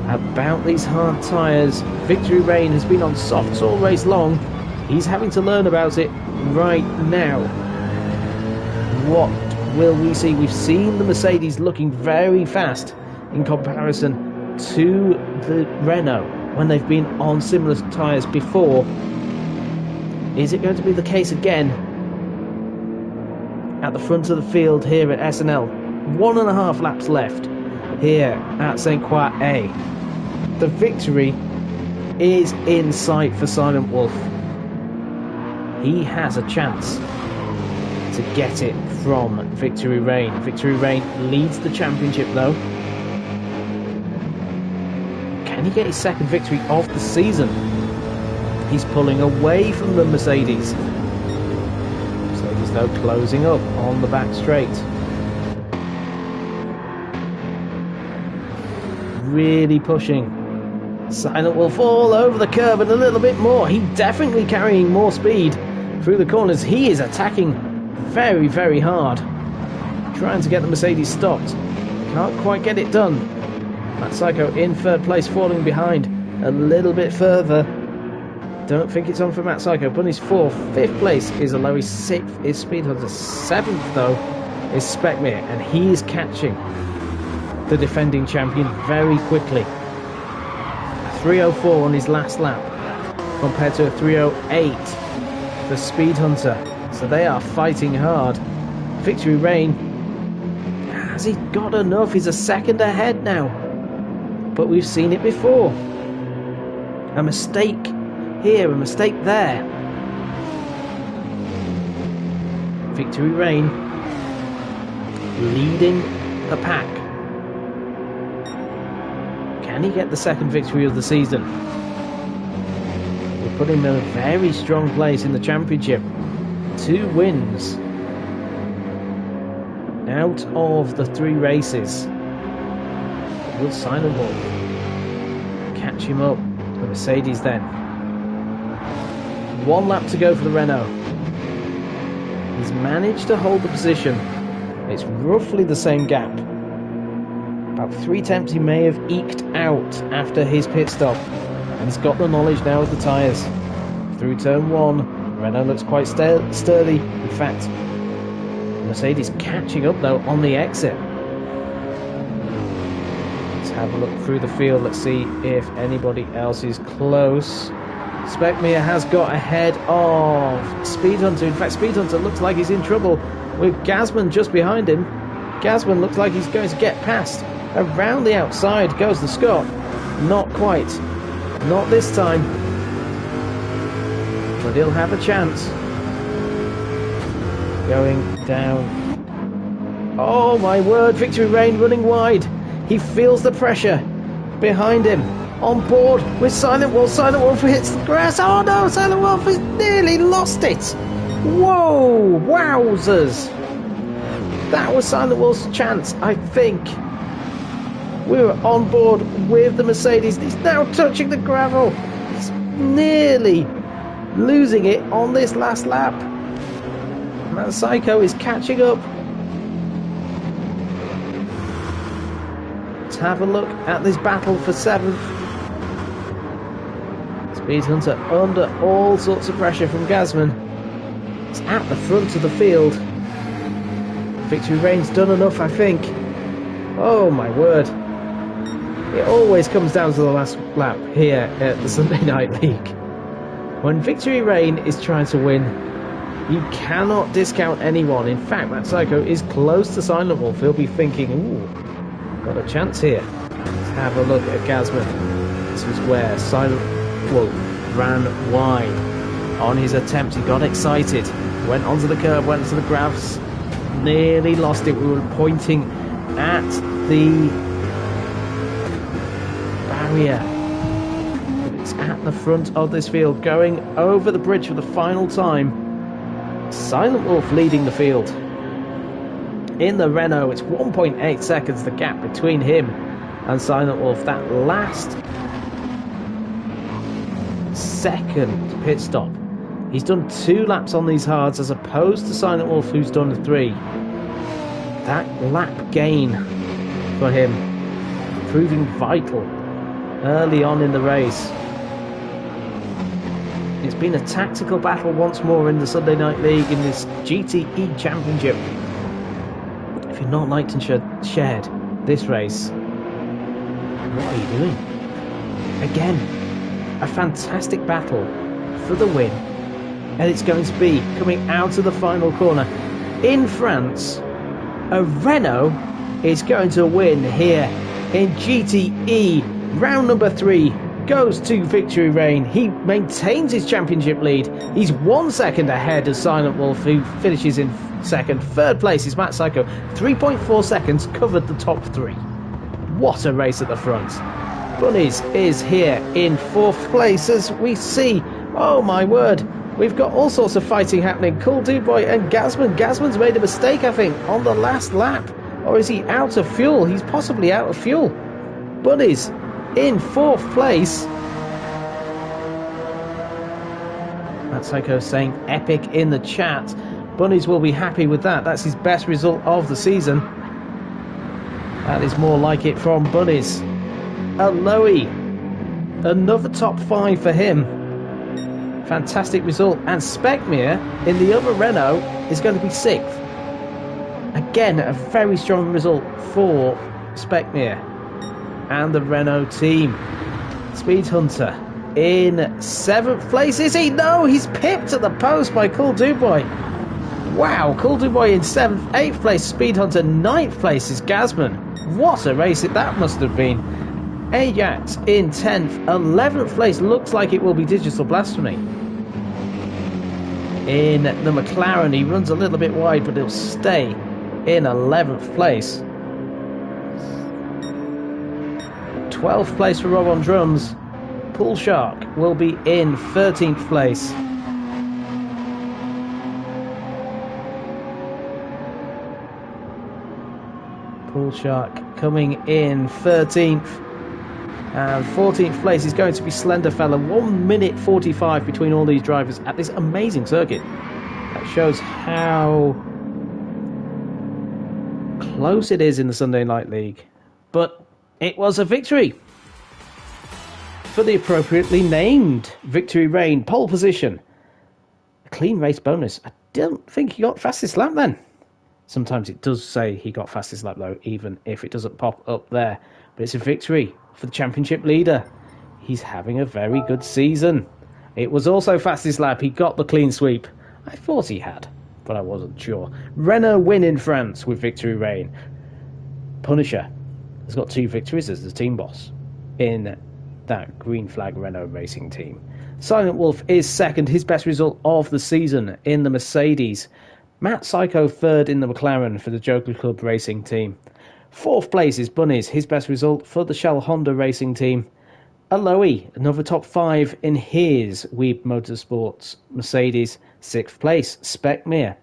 about these hard tyres. Victory Rain has been on softs all race long. He's having to learn about it right now. What will we see? We've seen the Mercedes looking very fast in comparison to the Renault when they've been on similar tyres before. Is it going to be the case again at the front of the field here at SNL? 1.5 laps left here at St. Croix A. The victory is in sight for Silent Wolf. He has a chance to get it from Victory Rain. Victory Rain leads the championship though. Can he get his 2nd victory of the season? He's pulling away from the Mercedes. Mercedes though closing up on the back straight. Really pushing. Silent Wolf all over the curb and a little bit more. He's definitely carrying more speed through the corners. He is attacking very, very hard, trying to get the Mercedes stopped. Can't quite get it done. Matt Psycho in 3rd place, falling behind a little bit further. Don't think it's on for Matt Psycho. Bunny's 4th. 5th place is Aloy. 6th is Speedhunter. 7th though is Specmere, and he is catching the defending champion very quickly. 3:04 on his last lap compared to a 3:08 for Speedhunter. So they are fighting hard. Victory Rain, has he got enough? He's a 2nd ahead now. But we've seen it before. A mistake here, a mistake there. Victory Rain leading the pack. Can he get the 2nd victory of the season? We'll put him in a very strong place in the championship. 2 wins out of the 3 races. Will Silent Wolf catch him up? The Mercedes then. 1 lap to go for the Renault. He's managed to hold the position. It's roughly the same gap. About 3 attempts he may have eked out after his pit stop. And he's got the knowledge now of the tyres. Through turn 1, Renault looks quite sturdy. In fact, Mercedes catching up though on the exit. Let's have a look through the field. Let's see if anybody else is close. Speckmere has got ahead of Speed Hunter. In fact, Speed Hunter looks like he's in trouble with Gasman just behind him. Gasman looks like he's going to get past. Around the outside goes the Scot. Not quite. Not this time. But he'll have a chance. Going down. Oh my word, Victory Rain running wide. He feels the pressure behind him. On board with Silent Wolf. Silent Wolf hits the grass. Oh no, Silent Wolf has nearly lost it. Whoa, wowzers. That was Silent Wolf's chance, I think. We were on board with the Mercedes. He's now touching the gravel. He's nearly losing it on this last lap. And that Psycho is catching up. Let's have a look at this battle for 7th. Speed Hunter under all sorts of pressure from Gasman. It's at the front of the field. Victory Reign's done enough, I think. Oh my word. It always comes down to the last lap here at the Sunday Night League. When Victory Reign is trying to win, you cannot discount anyone. In fact, that Psycho is close to Silent Wolf. He'll be thinking, ooh, got a chance here. Let's have a look at Gasman. This was where Silent Wolf ran wide. On his attempt, he got excited. Went onto the curb, went to the grass. Nearly lost it. We were pointing at the barrier. But it's at the front of this field, going over the bridge for the final time. Silent Wolf leading the field. In the Renault, it's 1.8 seconds the gap between him and Silent Wolf. That last second pit stop. He's done 2 laps on these hards as opposed to Silent Wolf, who's done 3. That lap gain for him proving vital early on in the race. It's been a tactical battle once more in the Sunday Night League in this GTE Championship. If you've not liked and shared this race, what are you doing? Again, a fantastic battle for the win. And it's going to be coming out of the final corner. In France, a Renault is going to win here in GTE. Round number 3 goes to Victory Reign. He maintains his championship lead. He's 1 second ahead of Silent Wolf, who finishes in second. Third place is Matt Psycho. 3.4 seconds covered the top 3. What a race at the front. Bunnies is here in 4th place as we see. Oh my word. We've got all sorts of fighting happening. Cool Dude Boy and Gasman. Gasman's made a mistake, I think, on the last lap. Or is he out of fuel? He's possibly out of fuel. Bunnies in 4th place. That Psycho saying epic in the chat. Bunnies will be happy with that. That's his best result of the season. That is more like it from Bunnies. Aloe. Another top 5 for him. Fantastic result. And Speckmere in the other Renault is going to be 6th. Again, a very strong result for Speckmere and the Renault team. Speed Hunter in 7th place. Is he? No, he's pipped at the post by Cool Dude Boy. Wow, Cool Dude Boy in 7th. 8th place, Speed Hunter. 9th place is Gasman. What a race that must have been. Ajax in 10th. 11th place looks like it will be Digital Blasphemy. In the McLaren, he runs a little bit wide, but he'll stay in 11th place. 12th place for Rob on drums. Pool Shark will be in 13th place. Pool Shark coming in 13th. And 14th place is going to be Slender Fella. 1 minute 45 between all these drivers at this amazing circuit. That shows how close it is in the Sunday Night League. But it was a victory for the appropriately named Victory Rain. Pole position. A clean race bonus. I don't think he got fastest lap then. Sometimes it does say he got fastest lap though, even if it doesn't pop up there. But it's a victory for the championship leader. He's having a very good season. It was also fastest lap. He got the clean sweep. I thought he had, but I wasn't sure. Renault win in France with Victory Rain. Punisher has got 2 victories as the team boss in that green flag Renault racing team. Silent Wolf is second, his best result of the season in the Mercedes. Matt Psycho third in the McLaren for the Joker Club racing team. 4th place is Bunnies, his best result for the Shell Honda racing team. Aloe, another top 5 in his Weeb Motorsports Mercedes. 6th place, Specmere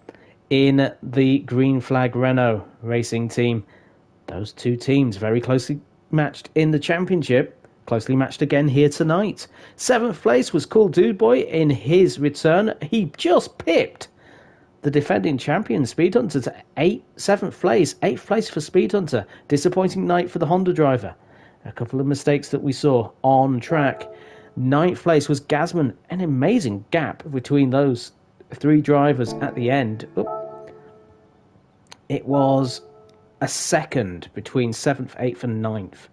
in the green flag Renault racing team. Those 2 teams very closely matched in the championship. Closely matched again here tonight. 7th place was Cool Dude Boy in his return. He just pipped the defending champion Speed Hunter to 7th place. 8th place for Speed Hunter. Disappointing night for the Honda driver. A couple of mistakes that we saw on track. 9th place was Gasman. An amazing gap between those 3 drivers at the end. It was a second between 7th, 8th and 9th.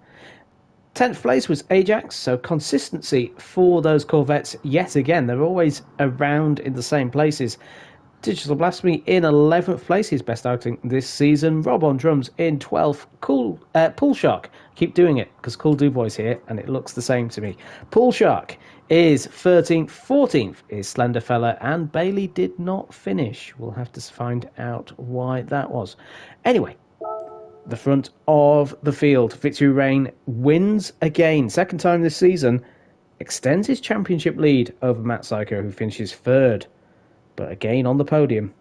10th place was Ajax, so consistency for those Corvettes yet again. They're always around in the same places. Digital Blasphemy in 11th place, his best outing this season. Rob on drums in 12th. Pool Shark. Keep doing it because Cool Duboy's here and it looks the same to me. Pool Shark is 13th. 14th is Slender Fella, and Bailey did not finish. We'll have to find out why that was. Anyway, the front of the field. Victory Rain wins again. 2nd time this season. Extends his championship lead over Matt Psycho, who finishes 3rd. But again on the podium.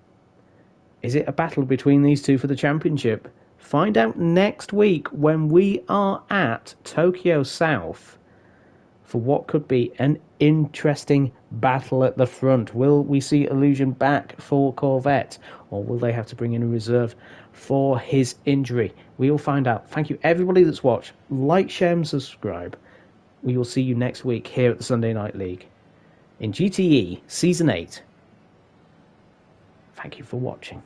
Is it a battle between these 2 for the championship? Find out next week when we are at Tokyo South for what could be an interesting battle at the front. Will we see Illusion back for Corvette, or will they have to bring in a reserve for his injury? We will find out. Thank you everybody that's watched. Like, share and subscribe. We will see you next week here at the Sunday Night League in GTE Season 8. Thank you for watching.